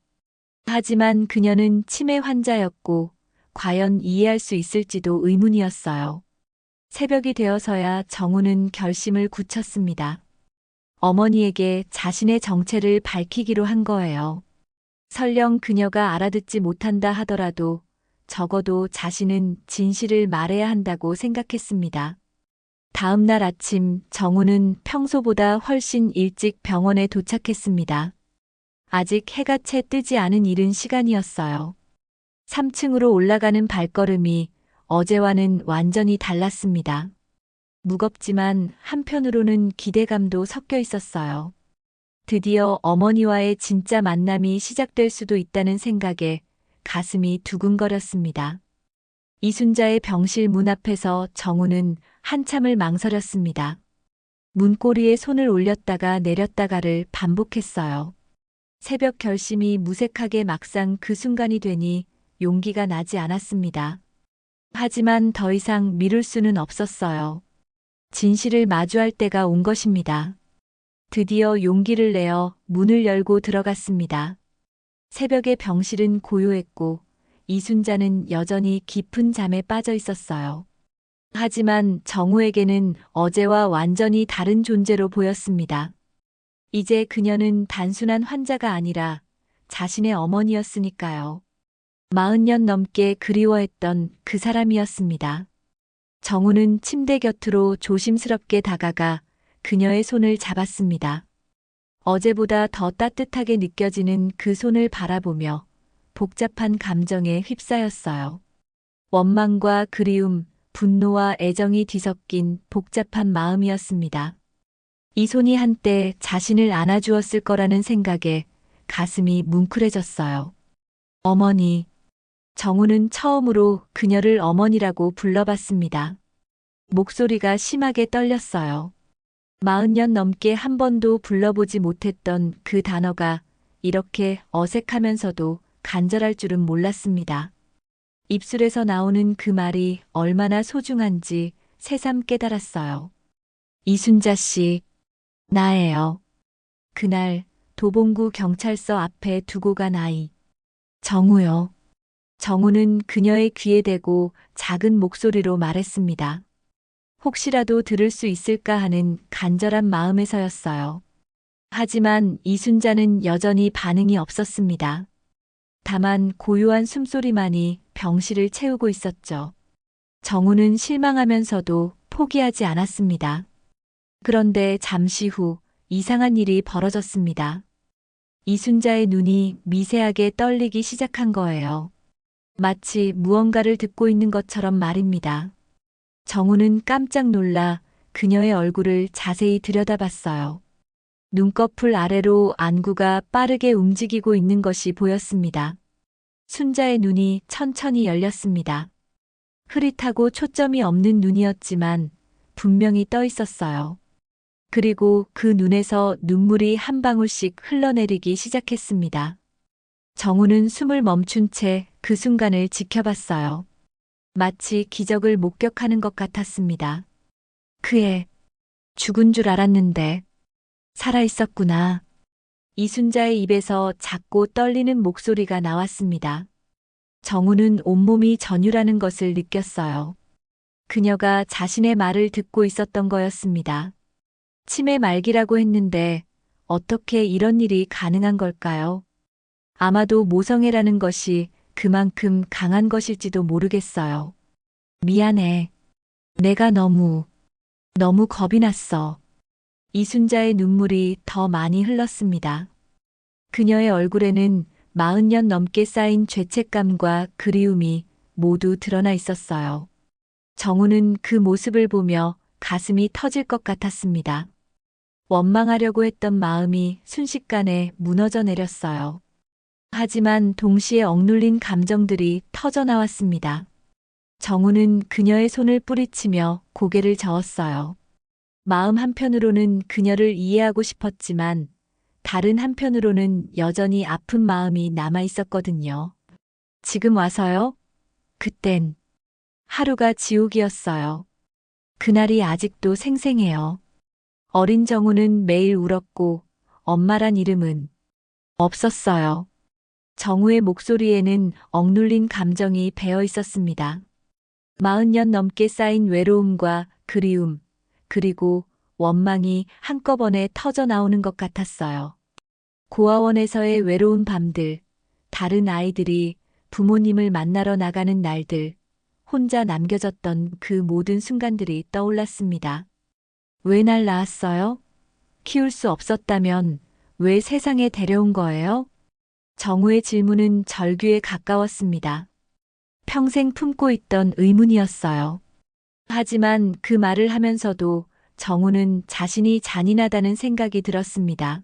하지만 그녀는 치매 환자였고 과연 이해할 수 있을지도 의문이었어요. 새벽이 되어서야 정우는 결심을 굳혔습니다. 어머니에게 자신의 정체를 밝히기로 한 거예요. 설령 그녀가 알아듣지 못한다 하더라도 적어도 자신은 진실을 말해야 한다고 생각했습니다. 다음 날 아침 정우는 평소보다 훨씬 일찍 병원에 도착했습니다. 아직 해가 채 뜨지 않은 이른 시간이었어요. 3층으로 올라가는 발걸음이 어제와는 완전히 달랐습니다. 무겁지만 한편으로는 기대감도 섞여 있었어요. 드디어 어머니와의 진짜 만남이 시작될 수도 있다는 생각에 가슴이 두근거렸습니다. 이순자의 병실 문 앞에서 정우는 한참을 망설였습니다. 문고리에 손을 올렸다가 내렸다가를 반복했어요. 새벽 결심이 무색하게 막상 그 순간이 되니 용기가 나지 않았습니다. 하지만 더 이상 미룰 수는 없었어요. 진실을 마주할 때가 온 것입니다. 드디어 용기를 내어 문을 열고 들어갔습니다. 새벽의 병실은 고요했고 이순자는 여전히 깊은 잠에 빠져 있었어요. 하지만 정우에게는 어제와 완전히 다른 존재로 보였습니다. 이제 그녀는 단순한 환자가 아니라 자신의 어머니였으니까요. 40년 넘게 그리워했던 그 사람이었습니다. 정우는 침대 곁으로 조심스럽게 다가가 그녀의 손을 잡았습니다. 어제보다 더 따뜻하게 느껴지는 그 손을 바라보며 복잡한 감정에 휩싸였어요. 원망과 그리움, 분노와 애정이 뒤섞인 복잡한 마음이었습니다. 이 손이 한때 자신을 안아주었을 거라는 생각에 가슴이 뭉클해졌어요. 어머니. 정우는 처음으로 그녀를 어머니라고 불러봤습니다. 목소리가 심하게 떨렸어요. 40년 넘게 한 번도 불러보지 못했던 그 단어가 이렇게 어색하면서도 간절할 줄은 몰랐습니다. 입술에서 나오는 그 말이 얼마나 소중한지 새삼 깨달았어요. 이순자 씨, 나예요. 그날 도봉구 경찰서 앞에 두고 간 아이. 정우요. 정우는 그녀의 귀에 대고 작은 목소리로 말했습니다. 혹시라도 들을 수 있을까 하는 간절한 마음에서였어요. 하지만 이순자는 여전히 반응이 없었습니다. 다만 고요한 숨소리만이 병실을 채우고 있었죠. 정우는 실망하면서도 포기하지 않았습니다. 그런데 잠시 후 이상한 일이 벌어졌습니다. 이순자의 눈이 미세하게 떨리기 시작한 거예요. 마치 무언가를 듣고 있는 것처럼 말입니다. 정우는 깜짝 놀라 그녀의 얼굴을 자세히 들여다봤어요. 눈꺼풀 아래로 안구가 빠르게 움직이고 있는 것이 보였습니다. 순자의 눈이 천천히 열렸습니다. 흐릿하고 초점이 없는 눈이었지만 분명히 떠 있었어요. 그리고 그 눈에서 눈물이 한 방울씩 흘러내리기 시작했습니다. 정우는 숨을 멈춘 채 그 순간을 지켜봤어요. 마치 기적을 목격하는 것 같았습니다. 그애 죽은 줄 알았는데 살아있었구나. 이순자의 입에서 작고 떨리는 목소리가 나왔습니다. 정우는 온몸이 전율하는 것을 느꼈어요. 그녀가 자신의 말을 듣고 있었던 거였습니다. 치매 말기라고 했는데 어떻게 이런 일이 가능한 걸까요? 아마도 모성애라는 것이 그만큼 강한 것일지도 모르겠어요. 미안해. 내가 너무 겁이 났어. 이순자의 눈물이 더 많이 흘렀습니다. 그녀의 얼굴에는 40년 넘게 쌓인 죄책감과 그리움이 모두 드러나 있었어요. 정우는 그 모습을 보며 가슴이 터질 것 같았습니다. 원망하려고 했던 마음이 순식간에 무너져 내렸어요. 하지만 동시에 억눌린 감정들이 터져 나왔습니다. 정우는 그녀의 손을 뿌리치며 고개를 저었어요. 마음 한편으로는 그녀를 이해하고 싶었지만 다른 한편으로는 여전히 아픈 마음이 남아 있었거든요. 지금 와서요? 그땐 하루가 지옥이었어요. 그날이 아직도 생생해요. 어린 정우는 매일 울었고 엄마란 이름은 없었어요. 정우의 목소리에는 억눌린 감정이 배어 있었습니다. 40년 넘게 쌓인 외로움과 그리움, 그리고 원망이 한꺼번에 터져 나오는 것 같았어요. 고아원에서의 외로운 밤들, 다른 아이들이 부모님을 만나러 나가는 날들, 혼자 남겨졌던 그 모든 순간들이 떠올랐습니다. 왜 날 낳았어요? 키울 수 없었다면 왜 세상에 데려온 거예요? 정우의 질문은 절규에 가까웠습니다. 평생 품고 있던 의문이었어요. 하지만 그 말을 하면서도 정우는 자신이 잔인하다는 생각이 들었습니다.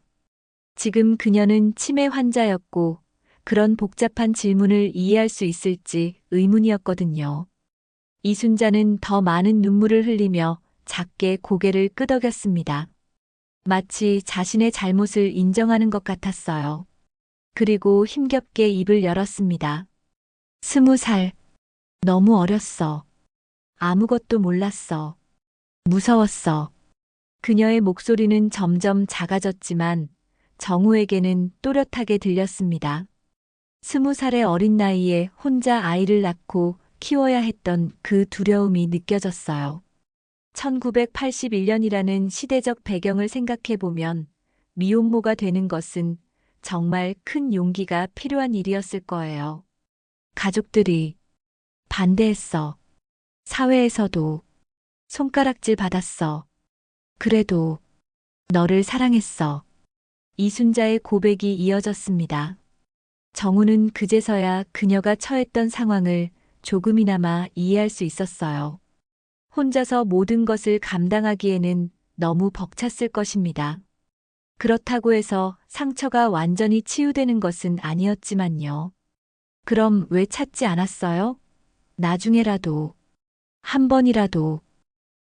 지금 그녀는 치매 환자였고 그런 복잡한 질문을 이해할 수 있을지 의문이었거든요. 이순자는 더 많은 눈물을 흘리며 작게 고개를 끄덕였습니다. 마치 자신의 잘못을 인정하는 것 같았어요. 그리고 힘겹게 입을 열었습니다. 20살. 너무 어렸어. 아무것도 몰랐어. 무서웠어. 그녀의 목소리는 점점 작아졌지만 정우에게는 또렷하게 들렸습니다. 20살의 어린 나이에 혼자 아이를 낳고 키워야 했던 그 두려움이 느껴졌어요. 1981년이라는 시대적 배경을 생각해보면 미혼모가 되는 것은 정말 큰 용기가 필요한 일이었을 거예요. 가족들이 반대했어. 사회에서도 손가락질 받았어. 그래도 너를 사랑했어. 이순자의 고백이 이어졌습니다. 정우는 그제서야 그녀가 처했던 상황을 조금이나마 이해할 수 있었어요. 혼자서 모든 것을 감당하기에는 너무 벅찼을 것입니다. 그렇다고 해서 상처가 완전히 치유되는 것은 아니었지만요. 그럼 왜 찾지 않았어요? 나중에라도, 한 번이라도.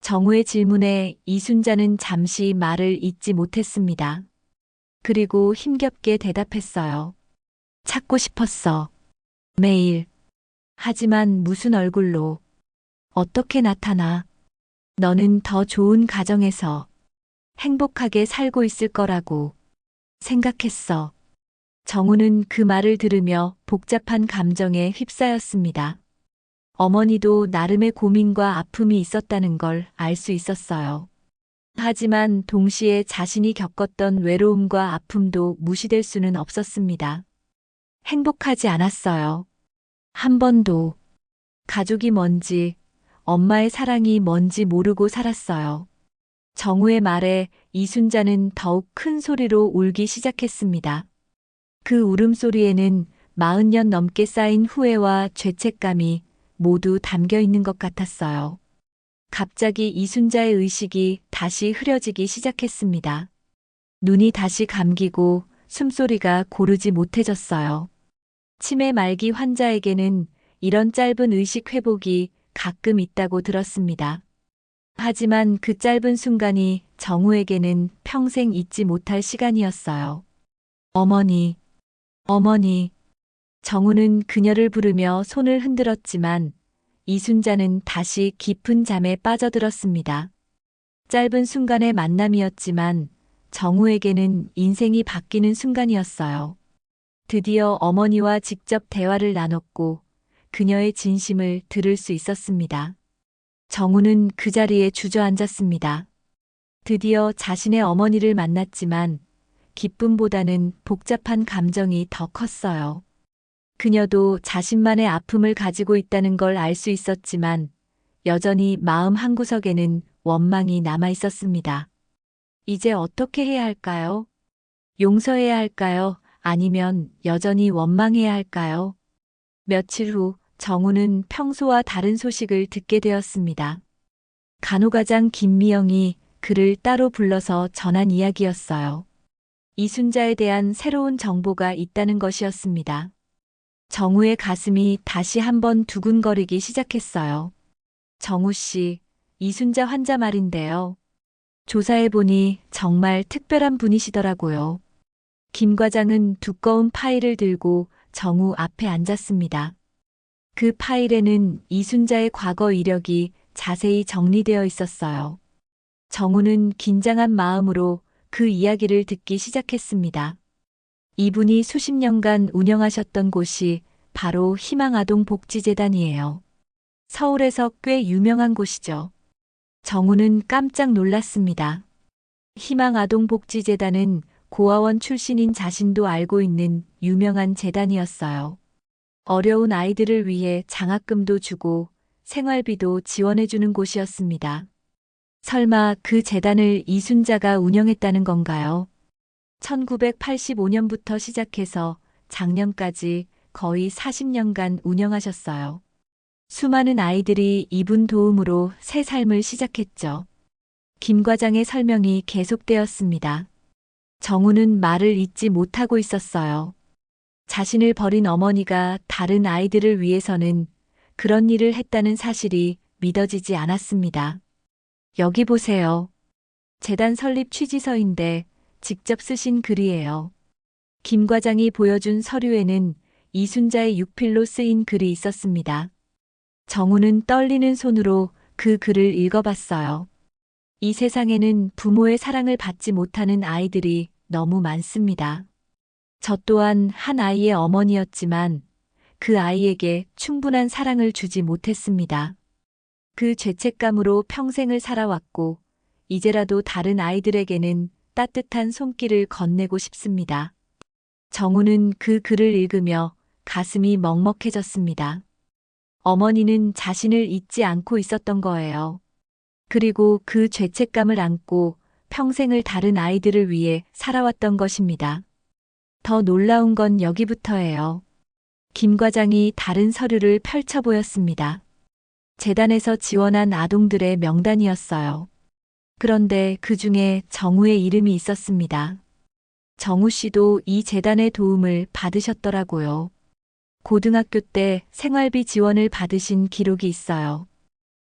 정우의 질문에 이순자는 잠시 말을 잇지 못했습니다. 그리고 힘겹게 대답했어요. 찾고 싶었어. 매일. 하지만 무슨 얼굴로, 어떻게 나타나? 너는 더 좋은 가정에서 행복하게 살고 있을 거라고 생각했어. 정우는 그 말을 들으며 복잡한 감정에 휩싸였습니다. 어머니도 나름의 고민과 아픔이 있었다는 걸 알 수 있었어요. 하지만 동시에 자신이 겪었던 외로움과 아픔도 무시될 수는 없었습니다. 행복하지 않았어요. 한 번도. 가족이 뭔지, 엄마의 사랑이 뭔지 모르고 살았어요. 정우의 말에 이순자는 더욱 큰 소리로 울기 시작했습니다. 그 울음소리에는 40년 넘게 쌓인 후회와 죄책감이 모두 담겨 있는 것 같았어요. 갑자기 이순자의 의식이 다시 흐려지기 시작했습니다. 눈이 다시 감기고 숨소리가 고르지 못해졌어요. 치매 말기 환자에게는 이런 짧은 의식 회복이 가끔 있다고 들었습니다. 하지만 그 짧은 순간이 정우에게는 평생 잊지 못할 시간이었어요. 어머니, 어머니. 정우는 그녀를 부르며 손을 흔들었지만 이순자는 다시 깊은 잠에 빠져들었습니다. 짧은 순간의 만남이었지만 정우에게는 인생이 바뀌는 순간이었어요. 드디어 어머니와 직접 대화를 나눴고 그녀의 진심을 들을 수 있었습니다. 정우는 그 자리에 주저앉았습니다. 드디어 자신의 어머니를 만났지만 기쁨보다는 복잡한 감정이 더 컸어요. 그녀도 자신만의 아픔을 가지고 있다는 걸 알 수 있었지만 여전히 마음 한구석에는 원망이 남아 있었습니다. 이제 어떻게 해야 할까요? 용서해야 할까요? 아니면 여전히 원망해야 할까요? 며칠 후 정우는 평소와 다른 소식을 듣게 되었습니다. 간호가장 김미영이 그를 따로 불러서 전한 이야기였어요. 이순자에 대한 새로운 정보가 있다는 것이었습니다. 정우의 가슴이 다시 한번 두근거리기 시작했어요. 정우 씨, 이순자 환자 말인데요. 조사해보니 정말 특별한 분이시더라고요. 김 과장은 두꺼운 파일을 들고 정우 앞에 앉았습니다. 그 파일에는 이순자의 과거 이력이 자세히 정리되어 있었어요. 정우는 긴장한 마음으로 그 이야기를 듣기 시작했습니다. 이분이 수십 년간 운영하셨던 곳이 바로 희망아동 복지재단이에요. 서울에서 꽤 유명한 곳이죠. 정우는 깜짝 놀랐습니다. 희망아동 복지재단은 고아원 출신인 자신도 알고 있는 유명한 재단이었어요. 어려운 아이들을 위해 장학금도 주고 생활비도 지원해주는 곳이었습니다. 설마 그 재단을 이순자가 운영했다는 건가요? 1985년부터 시작해서 작년까지 거의 40년간 운영하셨어요. 수많은 아이들이 이분 도움으로 새 삶을 시작했죠. 김 과장의 설명이 계속되었습니다. 정우는 말을 잇지 못하고 있었어요. 자신을 버린 어머니가 다른 아이들을 위해서는 그런 일을 했다는 사실이 믿어지지 않았습니다. 여기 보세요. 재단 설립 취지서인데 직접 쓰신 글이에요. 김 과장이 보여준 서류에는 이순자의 육필로 쓰인 글이 있었습니다. 정우는 떨리는 손으로 그 글을 읽어봤어요. 이 세상에는 부모의 사랑을 받지 못하는 아이들이 너무 많습니다. 저 또한 한 아이의 어머니였지만 그 아이에게 충분한 사랑을 주지 못했습니다. 그 죄책감으로 평생을 살아왔고 이제라도 다른 아이들에게는 따뜻한 손길을 건네고 싶습니다. 정우는 그 글을 읽으며 가슴이 먹먹해졌습니다. 어머니는 자신을 잊지 않고 있었던 거예요. 그리고 그 죄책감을 안고 평생을 다른 아이들을 위해 살아왔던 것입니다. 더 놀라운 건 여기부터예요. 김 과장이 다른 서류를 펼쳐 보였습니다. 재단에서 지원한 아동들의 명단이었어요. 그런데 그 중에 정우의 이름이 있었습니다. 정우 씨도 이 재단의 도움을 받으셨더라고요. 고등학교 때 생활비 지원을 받으신 기록이 있어요.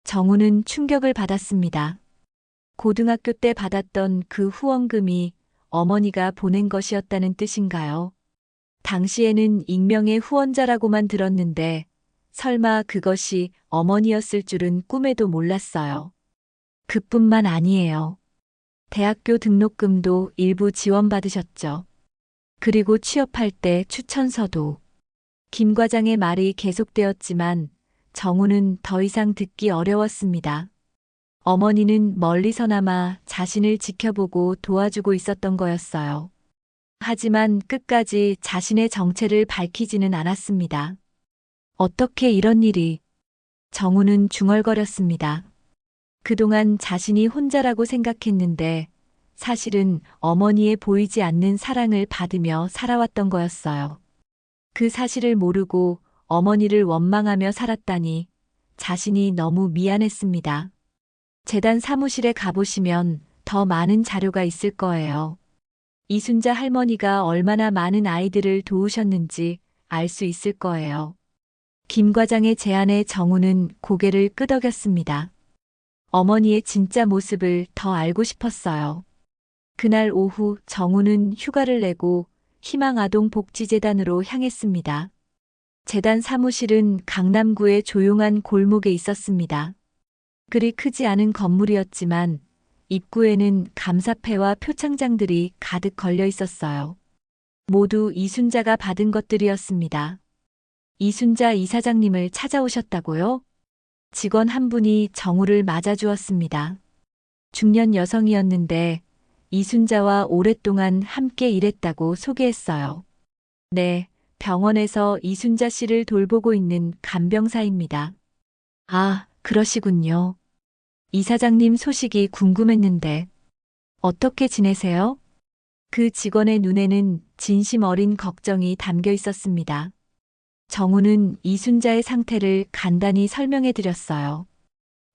정우는 충격을 받았습니다. 고등학교 때 받았던 그 후원금이 어머니가 보낸 것이었다는 뜻인가요? 당시에는 익명의 후원자라고만 들었는데 설마 그것이 어머니였을 줄은 꿈에도 몰랐어요. 그뿐만 아니에요. 대학교 등록금도 일부 지원받으셨죠. 그리고 취업할 때 추천서도. 김 과장의 말이 계속되었지만 정우는 더 이상 듣기 어려웠습니다. 어머니는 멀리서나마 자신을 지켜보고 도와주고 있었던 거였어요. 하지만 끝까지 자신의 정체를 밝히지는 않았습니다. 어떻게 이런 일이? 정우는 중얼거렸습니다. 그동안 자신이 혼자라고 생각했는데 사실은 어머니의 보이지 않는 사랑을 받으며 살아왔던 거였어요. 그 사실을 모르고 어머니를 원망하며 살았다니 자신이 너무 미안했습니다. 재단 사무실에 가보시면 더 많은 자료가 있을 거예요. 이순자 할머니가 얼마나 많은 아이들을 도우셨는지 알 수 있을 거예요. 김 과장의 제안에 정우는 고개를 끄덕였습니다. 어머니의 진짜 모습을 더 알고 싶었어요. 그날 오후 정우는 휴가를 내고 희망아동복지재단으로 향했습니다. 재단 사무실은 강남구의 조용한 골목에 있었습니다. 그리 크지 않은 건물이었지만 입구에는 감사패와 표창장들이 가득 걸려 있었어요. 모두 이순자가 받은 것들이었습니다. 이순자 이사장님을 찾아오셨다고요? 직원 한 분이 정우를 맞아주었습니다. 중년 여성이었는데 이순자와 오랫동안 함께 일했다고 소개했어요. 네, 병원에서 이순자 씨를 돌보고 있는 간병사입니다. 아, 그러시군요. 이사장님 소식이 궁금했는데 어떻게 지내세요? 그 직원의 눈에는 진심 어린 걱정이 담겨 있었습니다. 정우는 이순자의 상태를 간단히 설명해 드렸어요.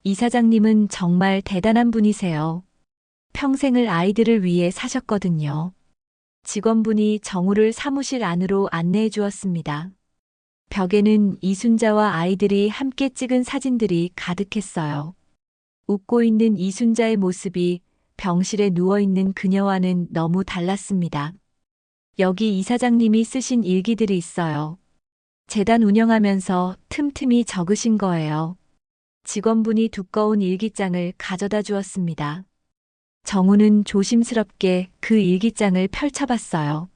이 사장님은 정말 대단한 분이세요. 평생을 아이들을 위해 사셨거든요. 직원분이 정우를 사무실 안으로 안내해 주었습니다. 벽에는 이순자와 아이들이 함께 찍은 사진들이 가득했어요. 웃고 있는 이순자의 모습이 병실에 누워있는 그녀와는 너무 달랐습니다. 여기 이 사장님이 쓰신 일기들이 있어요. 재단 운영하면서 틈틈이 적으신 거예요. 직원분이 두꺼운 일기장을 가져다 주었습니다. 정우는 조심스럽게 그 일기장을 펼쳐봤어요.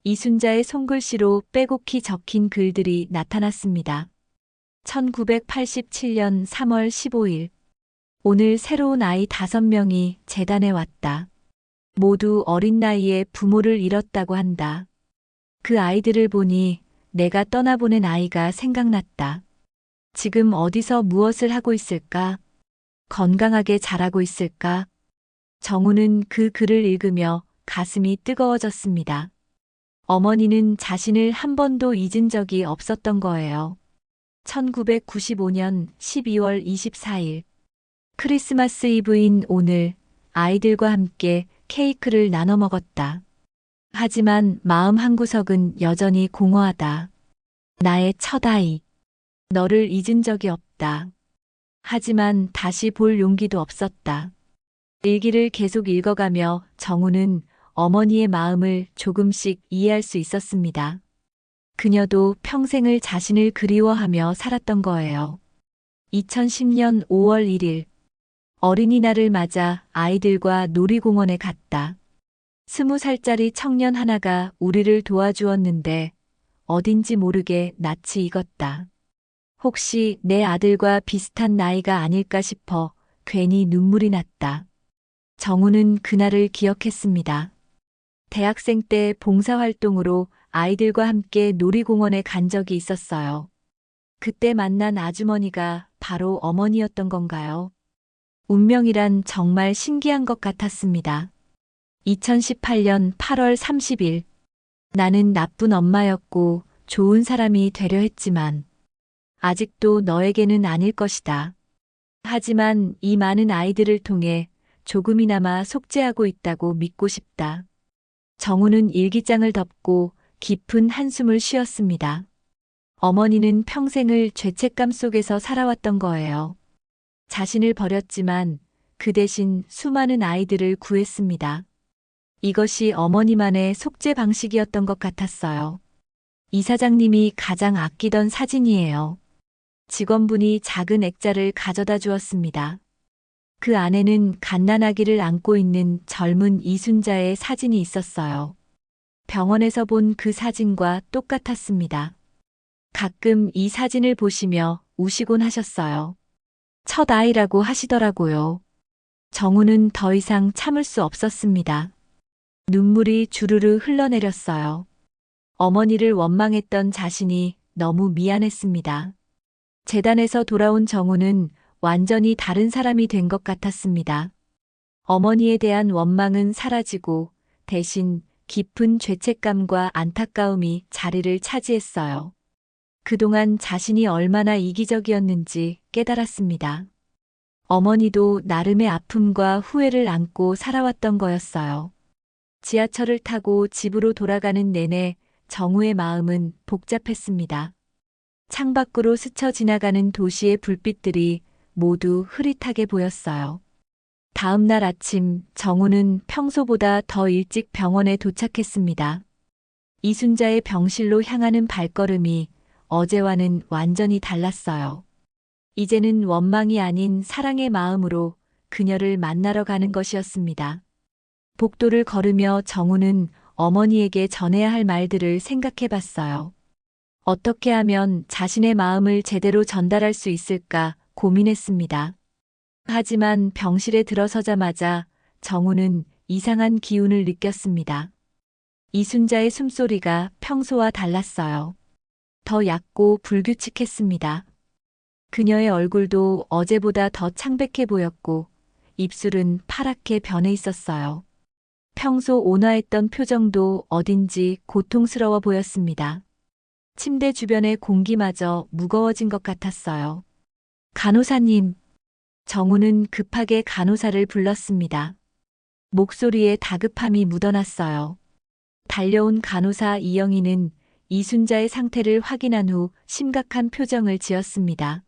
이순자의 손글씨로 빼곡히 적힌 글들이 나타났습니다. 1987년 3월 15일. 오늘 새로운 아이 5명이 재단에 왔다. 모두 어린 나이에 부모를 잃었다고 한다. 그 아이들을 보니 내가 떠나보낸 아이가 생각났다. 지금 어디서 무엇을 하고 있을까? 건강하게 자라고 있을까? 정우는 그 글을 읽으며 가슴이 뜨거워졌습니다. 어머니는 자신을 한 번도 잊은 적이 없었던 거예요. 1995년 12월 24일. 크리스마스 이브인 오늘 아이들과 함께 케이크를 나눠 먹었다. 하지만 마음 한구석은 여전히 공허하다. 나의 첫 아이. 너를 잊은 적이 없다. 하지만 다시 볼 용기도 없었다. 일기를 계속 읽어가며 정우는 어머니의 마음을 조금씩 이해할 수 있었습니다. 그녀도 평생을 자신을 그리워하며 살았던 거예요. 2010년 5월 1일. 어린이날을 맞아 아이들과 놀이공원에 갔다. 20살짜리 청년 하나가 우리를 도와주었는데 어딘지 모르게 낯이 익었다. 혹시 내 아들과 비슷한 나이가 아닐까 싶어 괜히 눈물이 났다. 정우는 그날을 기억했습니다. 대학생 때 봉사활동으로 아이들과 함께 놀이공원에 간 적이 있었어요. 그때 만난 아주머니가 바로 어머니였던 건가요? 운명이란 정말 신기한 것 같았습니다. 2018년 8월 30일. 나는 나쁜 엄마였고 좋은 사람이 되려 했지만 아직도 너에게는 아닐 것이다. 하지만 이 많은 아이들을 통해 조금이나마 속죄하고 있다고 믿고 싶다. 정우는 일기장을 덮고 깊은 한숨을 쉬었습니다. 어머니는 평생을 죄책감 속에서 살아왔던 거예요. 자신을 버렸지만 그 대신 수많은 아이들을 구했습니다. 이것이 어머니만의 속죄 방식이었던 것 같았어요. 이 사장님이 가장 아끼던 사진이에요. 직원분이 작은 액자를 가져다 주었습니다. 그 안에는 갓난아기를 안고 있는 젊은 이순자의 사진이 있었어요. 병원에서 본 그 사진과 똑같았습니다. 가끔 이 사진을 보시며 우시곤 하셨어요. 첫 아이라고 하시더라고요. 정우는 더 이상 참을 수 없었습니다. 눈물이 주르르 흘러내렸어요. 어머니를 원망했던 자신이 너무 미안했습니다. 재단에서 돌아온 정우는 완전히 다른 사람이 된 것 같았습니다. 어머니에 대한 원망은 사라지고 대신 깊은 죄책감과 안타까움이 자리를 차지했어요. 그동안 자신이 얼마나 이기적이었는지 깨달았습니다. 어머니도 나름의 아픔과 후회를 안고 살아왔던 거였어요. 지하철을 타고 집으로 돌아가는 내내 정우의 마음은 복잡했습니다. 창밖으로 스쳐 지나가는 도시의 불빛들이 모두 흐릿하게 보였어요. 다음 날 아침 정우는 평소보다 더 일찍 병원에 도착했습니다. 이순자의 병실로 향하는 발걸음이 어제와는 완전히 달랐어요. 이제는 원망이 아닌 사랑의 마음으로 그녀를 만나러 가는 것이었습니다. 복도를 걸으며 정우는 어머니에게 전해야 할 말들을 생각해 봤어요. 어떻게 하면 자신의 마음을 제대로 전달할 수 있을까 고민했습니다. 하지만 병실에 들어서자마자 정우는 이상한 기운을 느꼈습니다. 이순자의 숨소리가 평소와 달랐어요. 더 얕고 불규칙했습니다. 그녀의 얼굴도 어제보다 더 창백해 보였고 입술은 파랗게 변해 있었어요. 평소 온화했던 표정도 어딘지 고통스러워 보였습니다. 침대 주변의 공기마저 무거워진 것 같았어요. 간호사님. 정우는 급하게 간호사를 불렀습니다. 목소리에 다급함이 묻어났어요. 달려온 간호사 이영희는 이순자의 상태를 확인한 후 심각한 표정을 지었습니다.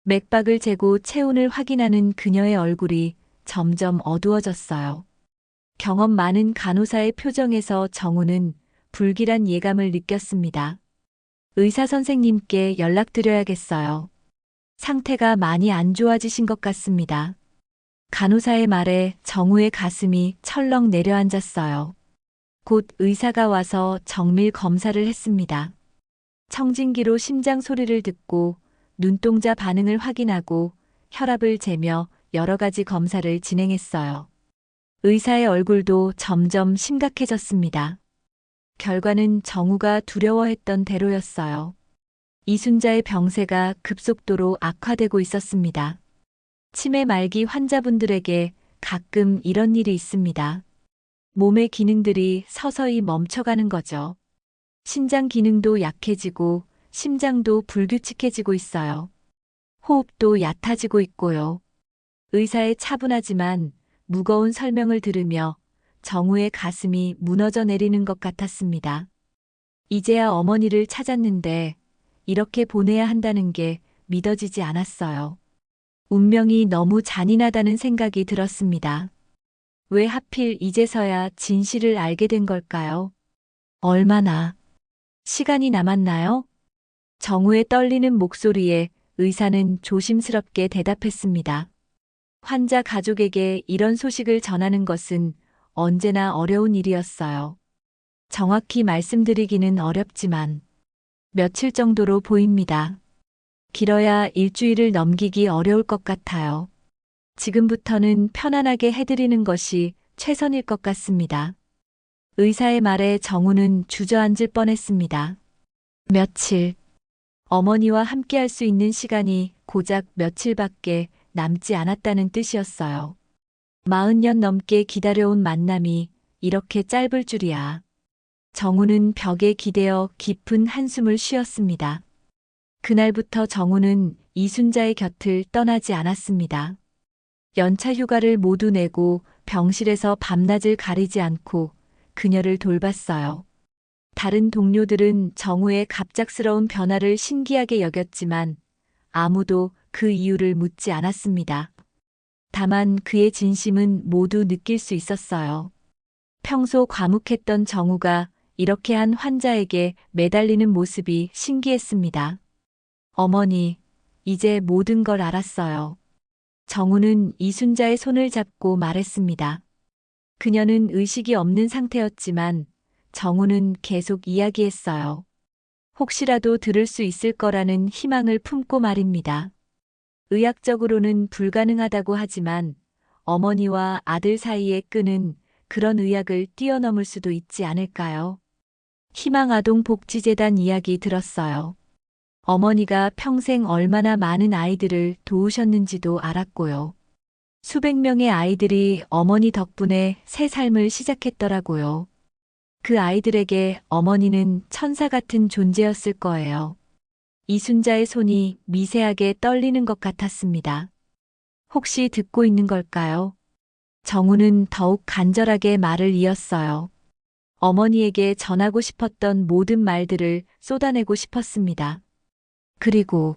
맥박을 재고 체온을 확인하는 그녀의 얼굴이 점점 어두워졌어요. 경험 많은 간호사의 표정에서 정우는 불길한 예감을 느꼈습니다. 의사 선생님께 연락드려야겠어요. 상태가 많이 안 좋아지신 것 같습니다. 간호사의 말에 정우의 가슴이 철렁 내려앉았어요. 곧 의사가 와서 정밀 검사를 했습니다. 청진기로 심장 소리를 듣고 눈동자 반응을 확인하고 혈압을 재며 여러 가지 검사를 진행했어요. 의사의 얼굴도 점점 심각해졌습니다. 결과는 정우가 두려워했던 대로였어요. 이순자의 병세가 급속도로 악화되고 있었습니다. 치매 말기 환자분들에게 가끔 이런 일이 있습니다. 몸의 기능들이 서서히 멈춰가는 거죠. 신장 기능도 약해지고 심장도 불규칙해지고 있어요. 호흡도 얕아지고 있고요. 의사의 차분하지만 무거운 설명을 들으며 정우의 가슴이 무너져 내리는 것 같았습니다. 이제야 어머니를 찾았는데 이렇게 보내야 한다는 게 믿어지지 않았어요. 운명이 너무 잔인하다는 생각이 들었습니다. 왜 하필 이제서야 진실을 알게 된 걸까요? 얼마나 시간이 남았나요? 정우의 떨리는 목소리에 의사는 조심스럽게 대답했습니다. 환자 가족에게 이런 소식을 전하는 것은 언제나 어려운 일이었어요. 정확히 말씀드리기는 어렵지만 며칠 정도로 보입니다. 길어야 일주일을 넘기기 어려울 것 같아요. 지금부터는 편안하게 해드리는 것이 최선일 것 같습니다. 의사의 말에 정우는 주저앉을 뻔했습니다. 며칠. 어머니와 함께할 수 있는 시간이 고작 며칠밖에 남지 않았다는 뜻이었어요. 40년 넘게 기다려온 만남이 이렇게 짧을 줄이야. 정우는 벽에 기대어 깊은 한숨을 쉬었습니다. 그날부터 정우는 이순자의 곁을 떠나지 않았습니다. 연차 휴가를 모두 내고 병실에서 밤낮을 가리지 않고 그녀를 돌봤어요. 다른 동료들은 정우의 갑작스러운 변화를 신기하게 여겼지만 아무도 그 이유를 묻지 않았습니다. 다만 그의 진심은 모두 느낄 수 있었어요. 평소 과묵했던 정우가 이렇게 한 환자에게 매달리는 모습이 신기했습니다. 어머니, 이제 모든 걸 알았어요. 정우는 이순자의 손을 잡고 말했습니다. 그녀는 의식이 없는 상태였지만 정우는 계속 이야기했어요. 혹시라도 들을 수 있을 거라는 희망을 품고 말입니다. 의학적으로는 불가능하다고 하지만 어머니와 아들 사이의 끈은 그런 의학을 뛰어넘을 수도 있지 않을까요? 희망아동복지재단 이야기 들었어요. 어머니가 평생 얼마나 많은 아이들을 도우셨는지도 알았고요. 수백 명의 아이들이 어머니 덕분에 새 삶을 시작했더라고요. 그 아이들에게 어머니는 천사 같은 존재였을 거예요. 이순자의 손이 미세하게 떨리는 것 같았습니다. 혹시 듣고 있는 걸까요? 정우는 더욱 간절하게 말을 이었어요. 어머니에게 전하고 싶었던 모든 말들을 쏟아내고 싶었습니다. 그리고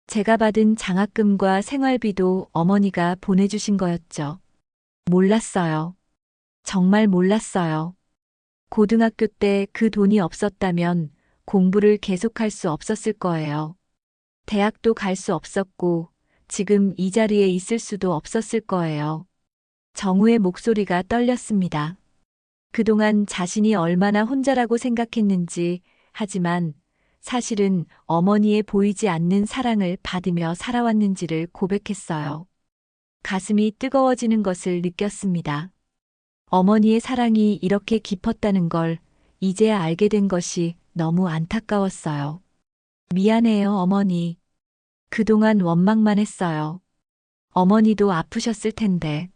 제가 받은 장학금과 생활비도 어머니가 보내주신 거였죠. 몰랐어요. 정말 몰랐어요. 고등학교 때 그 돈이 없었다면 공부를 계속할 수 없었을 거예요. 대학도 갈 수 없었고 지금 이 자리에 있을 수도 없었을 거예요. 정우의 목소리가 떨렸습니다. 그동안 자신이 얼마나 혼자라고 생각했는지, 하지만 사실은 어머니의 보이지 않는 사랑을 받으며 살아왔는지를 고백했어요. 가슴이 뜨거워지는 것을 느꼈습니다. 어머니의 사랑이 이렇게 깊었다는 걸 이제야 알게 된 것이 너무 안타까웠어요. 미안해요, 어머니. 그동안 원망만 했어요. 어머니도 아프셨을 텐데.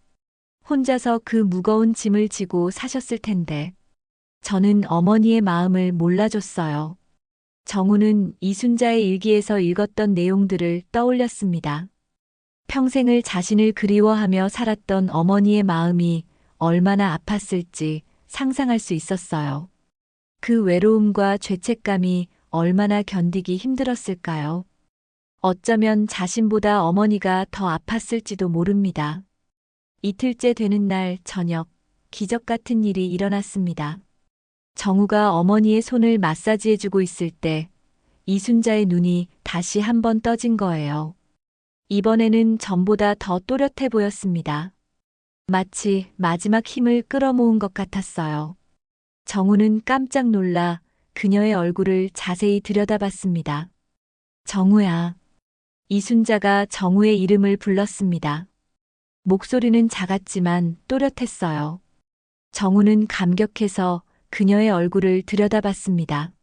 혼자서 그 무거운 짐을 지고 사셨을 텐데. 저는 어머니의 마음을 몰라줬어요. 정우는 이순자의 일기에서 읽었던 내용들을 떠올렸습니다. 평생을 자신을 그리워하며 살았던 어머니의 마음이 얼마나 아팠을지 상상할 수 있었어요. 그 외로움과 죄책감이 얼마나 견디기 힘들었을까요? 어쩌면 자신보다 어머니가 더 아팠을지도 모릅니다. 이틀째 되는 날 저녁, 기적 같은 일이 일어났습니다. 정우가 어머니의 손을 마사지해주고 있을 때 이순자의 눈이 다시 한 번 떠진 거예요. 이번에는 전보다 더 또렷해 보였습니다. 마치 마지막 힘을 끌어모은 것 같았어요. 정우는 깜짝 놀라 그녀의 얼굴을 자세히 들여다봤습니다. 정우야. 이순자가 정우의 이름을 불렀습니다. 목소리는 작았지만 또렷했어요. 정우는 감격해서 그녀의 얼굴을 들여다봤습니다.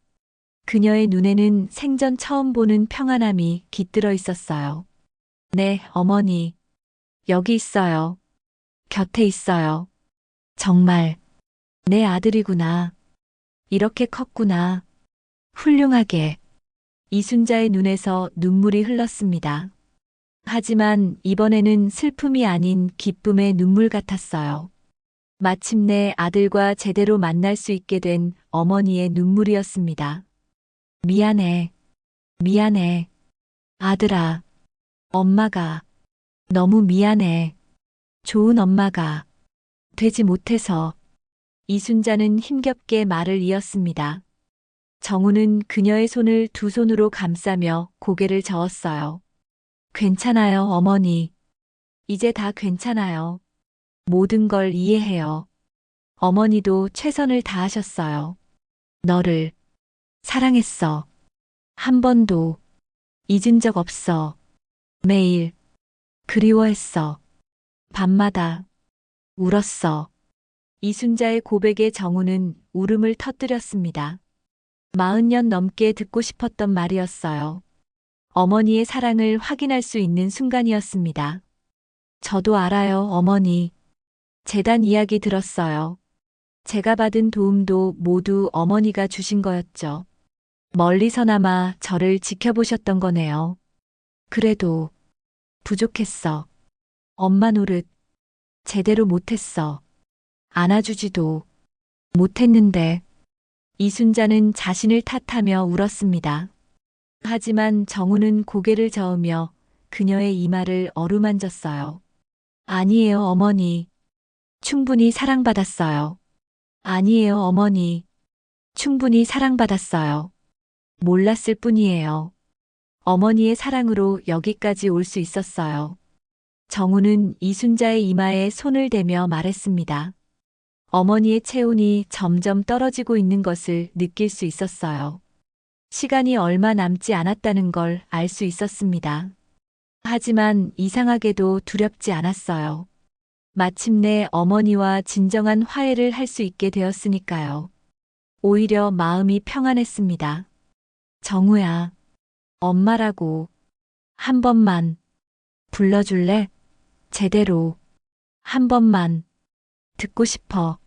그녀의 눈에는 생전 처음 보는 평안함이 깃들어 있었어요. 네, 어머니. 여기 있어요. 곁에 있어요. 정말 내 아들이구나. 이렇게 컸구나. 훌륭하게. 이순자의 눈에서 눈물이 흘렀습니다. 하지만 이번에는 슬픔이 아닌 기쁨의 눈물 같았어요. 마침내 아들과 제대로 만날 수 있게 된 어머니의 눈물이었습니다. 미안해. 미안해. 아들아. 엄마가 너무 미안해. 좋은 엄마가 되지 못해서. 이순자는 힘겹게 말을 이었습니다. 정우는 그녀의 손을 두 손으로 감싸며 고개를 저었어요. 괜찮아요, 어머니. 이제 다 괜찮아요. 모든 걸 이해해요. 어머니도 최선을 다하셨어요. 너를 사랑했어. 한 번도 잊은 적 없어. 매일 그리워했어. 밤마다 울었어. 이순자의 고백에 정우는 울음을 터뜨렸습니다. 40년 넘게 듣고 싶었던 말이었어요. 어머니의 사랑을 확인할 수 있는 순간이었습니다. 저도 알아요, 어머니. 재단 이야기 들었어요. 제가 받은 도움도 모두 어머니가 주신 거였죠. 멀리서나마 저를 지켜보셨던 거네요. 그래도 부족했어. 엄마 노릇 제대로 못했어. 안아주지도 못했는데. 이순자는 자신을 탓하며 울었습니다. 하지만 정우는 고개를 저으며 그녀의 이마를 어루만졌어요. 아니에요, 어머니. 충분히 사랑받았어요. 아니에요, 어머니. 충분히 사랑받았어요. 몰랐을 뿐이에요. 어머니의 사랑으로 여기까지 올 수 있었어요. 정우는 이순자의 이마에 손을 대며 말했습니다. 어머니의 체온이 점점 떨어지고 있는 것을 느낄 수 있었어요. 시간이 얼마 남지 않았다는 걸 알 수 있었습니다. 하지만 이상하게도 두렵지 않았어요. 마침내 어머니와 진정한 화해를 할 수 있게 되었으니까요. 오히려 마음이 평안했습니다. 정우야, 엄마라고 한 번만 불러줄래? 제대로 한 번만 듣고 싶어.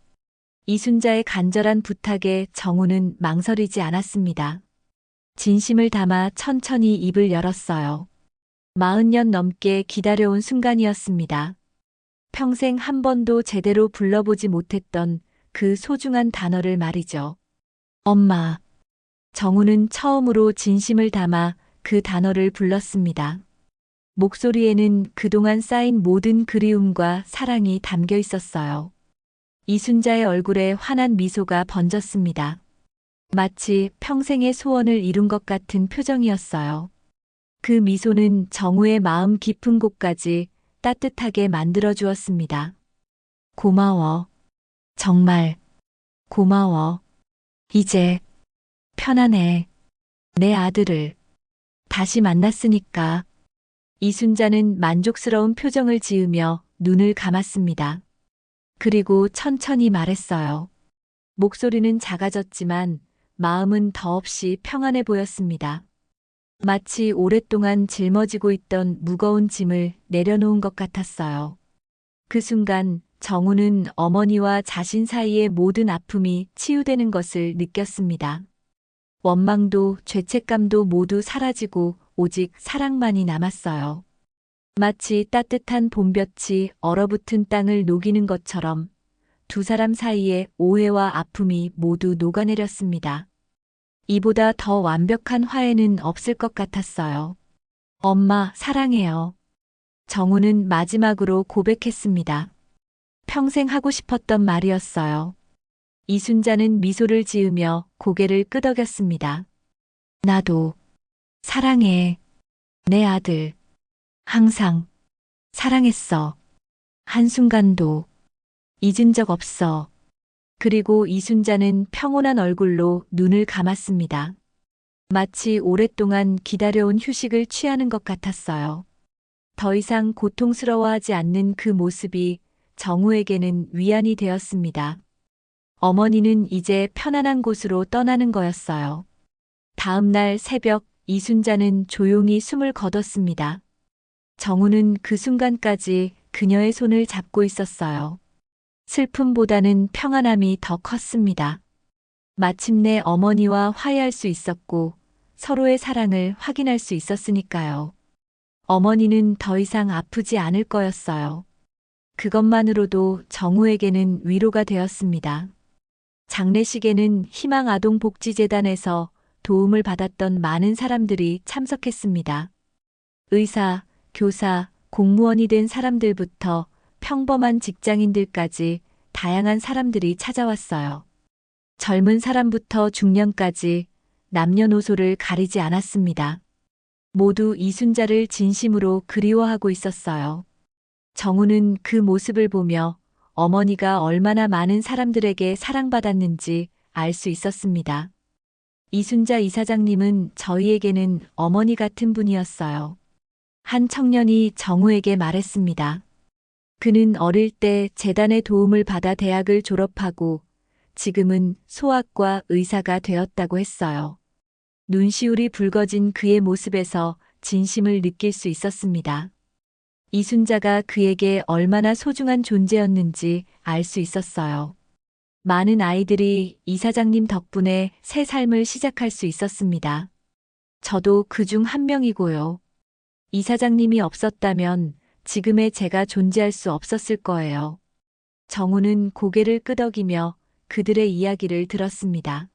이순자의 간절한 부탁에 정우는 망설이지 않았습니다. 진심을 담아 천천히 입을 열었어요. 40년 넘게 기다려온 순간이었습니다. 평생 한 번도 제대로 불러보지 못했던 그 소중한 단어를 말이죠. 엄마. 정우는 처음으로 진심을 담아 그 단어를 불렀습니다. 목소리에는 그동안 쌓인 모든 그리움과 사랑이 담겨 있었어요. 이순자의 얼굴에 환한 미소가 번졌습니다. 마치 평생의 소원을 이룬 것 같은 표정이었어요. 그 미소는 정우의 마음 깊은 곳까지 따뜻하게 만들어 주었습니다. 고마워. 정말 고마워. 이제 편안해. 내 아들을 다시 만났으니까. 이순자는 만족스러운 표정을 지으며 눈을 감았습니다. 그리고 천천히 말했어요. 목소리는 작아졌지만 마음은 더없이 평안해 보였습니다. 마치 오랫동안 짊어지고 있던 무거운 짐을 내려놓은 것 같았어요. 그 순간 정우는 어머니와 자신 사이의 모든 아픔이 치유되는 것을 느꼈습니다. 원망도 죄책감도 모두 사라지고 오직 사랑만이 남았어요. 마치 따뜻한 봄볕이 얼어붙은 땅을 녹이는 것처럼 두 사람 사이의 오해와 아픔이 모두 녹아내렸습니다. 이보다 더 완벽한 화해는 없을 것 같았어요. 엄마, 사랑해요. 정우는 마지막으로 고백했습니다. 평생 하고 싶었던 말이었어요. 이순자는 미소를 지으며 고개를 끄덕였습니다. 나도 사랑해. 내 아들. 항상 사랑했어. 한순간도 잊은 적 없어. 그리고 이순자는 평온한 얼굴로 눈을 감았습니다. 마치 오랫동안 기다려온 휴식을 취하는 것 같았어요. 더 이상 고통스러워하지 않는 그 모습이 정우에게는 위안이 되었습니다. 어머니는 이제 편안한 곳으로 떠나는 거였어요. 다음 날 새벽 이순자는 조용히 숨을 거뒀습니다. 정우는 그 순간까지 그녀의 손을 잡고 있었어요. 슬픔보다는 평안함이 더 컸습니다. 마침내 어머니와 화해할 수 있었고 서로의 사랑을 확인할 수 있었으니까요. 어머니는 더 이상 아프지 않을 거였어요. 그것만으로도 정우에게는 위로가 되었습니다. 장례식에는 희망아동복지재단에서 도움을 받았던 많은 사람들이 참석했습니다. 의사, 교사, 공무원이 된 사람들부터 평범한 직장인들까지 다양한 사람들이 찾아왔어요. 젊은 사람부터 중년까지 남녀노소를 가리지 않았습니다. 모두 이순자를 진심으로 그리워하고 있었어요. 정우는 그 모습을 보며 어머니가 얼마나 많은 사람들에게 사랑받았는지 알 수 있었습니다. 이순자 이사장님은 저희에게는 어머니 같은 분이었어요. 한 청년이 정우에게 말했습니다. 그는 어릴 때 재단의 도움을 받아 대학을 졸업하고 지금은 소아과 의사가 되었다고 했어요. 눈시울이 붉어진 그의 모습에서 진심을 느낄 수 있었습니다. 이순자가 그에게 얼마나 소중한 존재였는지 알 수 있었어요. 많은 아이들이 이사장님 덕분에 새 삶을 시작할 수 있었습니다. 저도 그중 한 명이고요. 이사장님이 없었다면 지금의 제가 존재할 수 없었을 거예요. 정우는 고개를 끄덕이며 그들의 이야기를 들었습니다.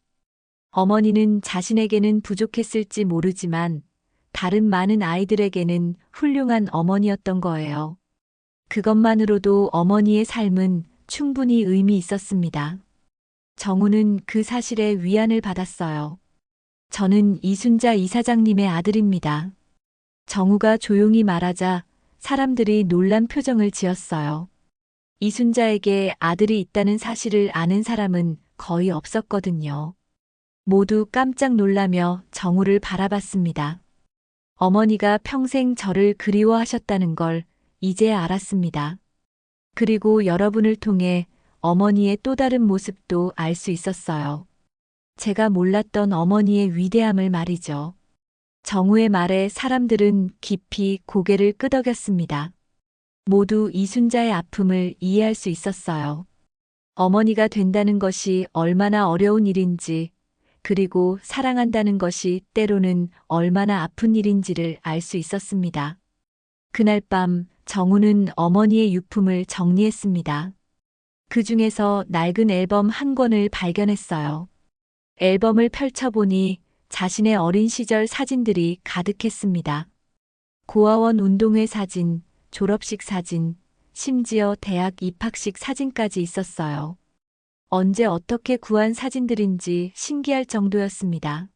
어머니는 자신에게는 부족했을지 모르지만 다른 많은 아이들에게는 훌륭한 어머니였던 거예요. 그것만으로도 어머니의 삶은 충분히 의미 있었습니다. 정우는 그 사실에 위안을 받았어요. 저는 이순자 이사장님의 아들입니다. 정우가 조용히 말하자 사람들이 놀란 표정을 지었어요. 이순자에게 아들이 있다는 사실을 아는 사람은 거의 없었거든요. 모두 깜짝 놀라며 정우를 바라봤습니다. 어머니가 평생 저를 그리워하셨다는 걸 이제 알았습니다. 그리고 여러분을 통해 어머니의 또 다른 모습도 알 수 있었어요. 제가 몰랐던 어머니의 위대함을 말이죠. 정우의 말에 사람들은 깊이 고개를 끄덕였습니다. 모두 이순자의 아픔을 이해할 수 있었어요. 어머니가 된다는 것이 얼마나 어려운 일인지, 그리고 사랑한다는 것이 때로는 얼마나 아픈 일인지를 알 수 있었습니다. 그날 밤 정우는 어머니의 유품을 정리했습니다. 그 중에서 낡은 앨범 한 권을 발견했어요. 앨범을 펼쳐보니 자신의 어린 시절 사진들이 가득했습니다. 고아원 운동회 사진, 졸업식 사진, 심지어 대학 입학식 사진까지 있었어요. 언제 어떻게 구한 사진들인지 신기할 정도였습니다.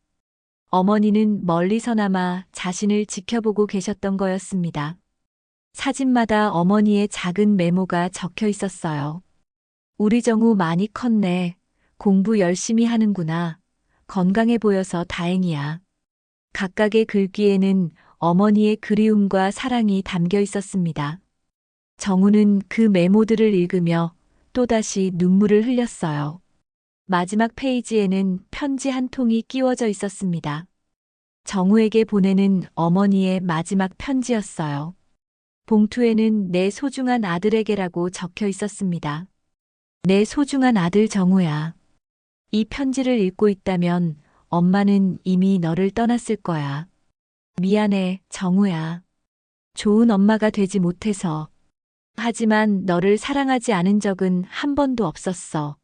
어머니는 멀리서나마 자신을 지켜보고 계셨던 거였습니다. 사진마다 어머니의 작은 메모가 적혀 있었어요. 우리 정우 많이 컸네. 공부 열심히 하는구나. 건강해 보여서 다행이야. 각각의 글귀에는 어머니의 그리움과 사랑이 담겨 있었습니다. 정우는 그 메모들을 읽으며 또다시 눈물을 흘렸어요. 마지막 페이지에는 편지 한 통이 끼워져 있었습니다. 정우에게 보내는 어머니의 마지막 편지였어요. 봉투에는 내 소중한 아들에게라고 적혀 있었습니다. 내 소중한 아들 정우야. 이 편지를 읽고 있다면 엄마는 이미 너를 떠났을 거야. 미안해, 정우야. 좋은 엄마가 되지 못해서. 하지만 너를 사랑하지 않은 적은 한 번도 없었어.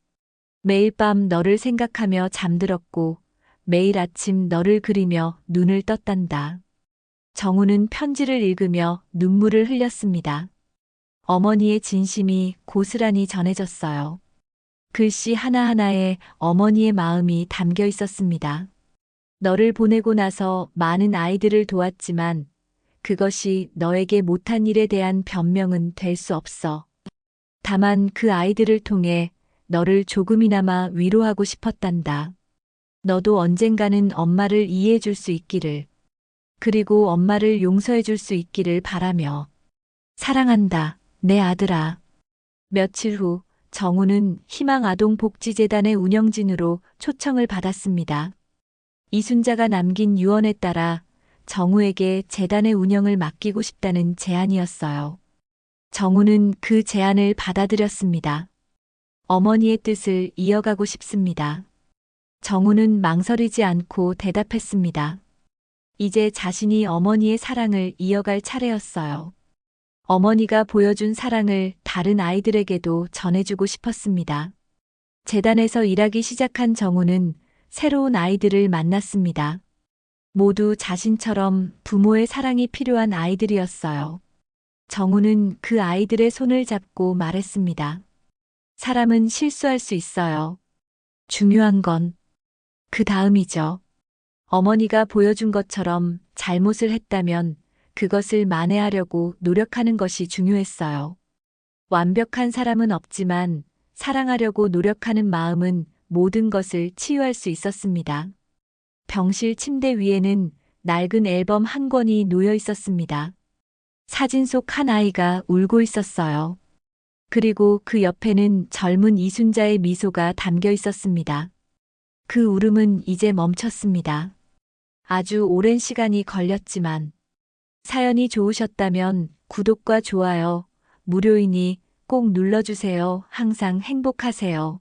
매일 밤 너를 생각하며 잠들었고 매일 아침 너를 그리며 눈을 떴단다. 정우는 편지를 읽으며 눈물을 흘렸습니다. 어머니의 진심이 고스란히 전해졌어요. 글씨 하나하나에 어머니의 마음이 담겨 있었습니다. 너를 보내고 나서 많은 아이들을 도왔지만 그것이 너에게 못한 일에 대한 변명은 될 수 없어. 다만 그 아이들을 통해 너를 조금이나마 위로하고 싶었단다. 너도 언젠가는 엄마를 이해해 줄 수 있기를, 그리고 엄마를 용서해 줄 수 있기를 바라며. 사랑한다, 내 아들아. 며칠 후 정우는 희망아동복지재단의 운영진으로 초청을 받았습니다. 이순자가 남긴 유언에 따라 정우에게 재단의 운영을 맡기고 싶다는 제안이었어요. 정우는 그 제안을 받아들였습니다. 어머니의 뜻을 이어가고 싶습니다. 정우는 망설이지 않고 대답했습니다. 이제 자신이 어머니의 사랑을 이어갈 차례였어요. 어머니가 보여준 사랑을 다른 아이들에게도 전해주고 싶었습니다. 재단에서 일하기 시작한 정우는 새로운 아이들을 만났습니다. 모두 자신처럼 부모의 사랑이 필요한 아이들이었어요. 정우는 그 아이들의 손을 잡고 말했습니다. 사람은 실수할 수 있어요. 중요한 건 그 다음이죠. 어머니가 보여준 것처럼 잘못을 했다면 그것을 만회하려고 노력하는 것이 중요했어요. 완벽한 사람은 없지만 사랑하려고 노력하는 마음은 모든 것을 치유할 수 있었습니다. 병실 침대 위에는 낡은 앨범 한 권이 놓여 있었습니다. 사진 속 한 아이가 울고 있었어요. 그리고 그 옆에는 젊은 이순자의 미소가 담겨 있었습니다. 그 울음은 이제 멈췄습니다. 아주 오랜 시간이 걸렸지만 사연이 좋으셨다면 구독과 좋아요, 무료이니 꼭 눌러주세요. 항상 행복하세요.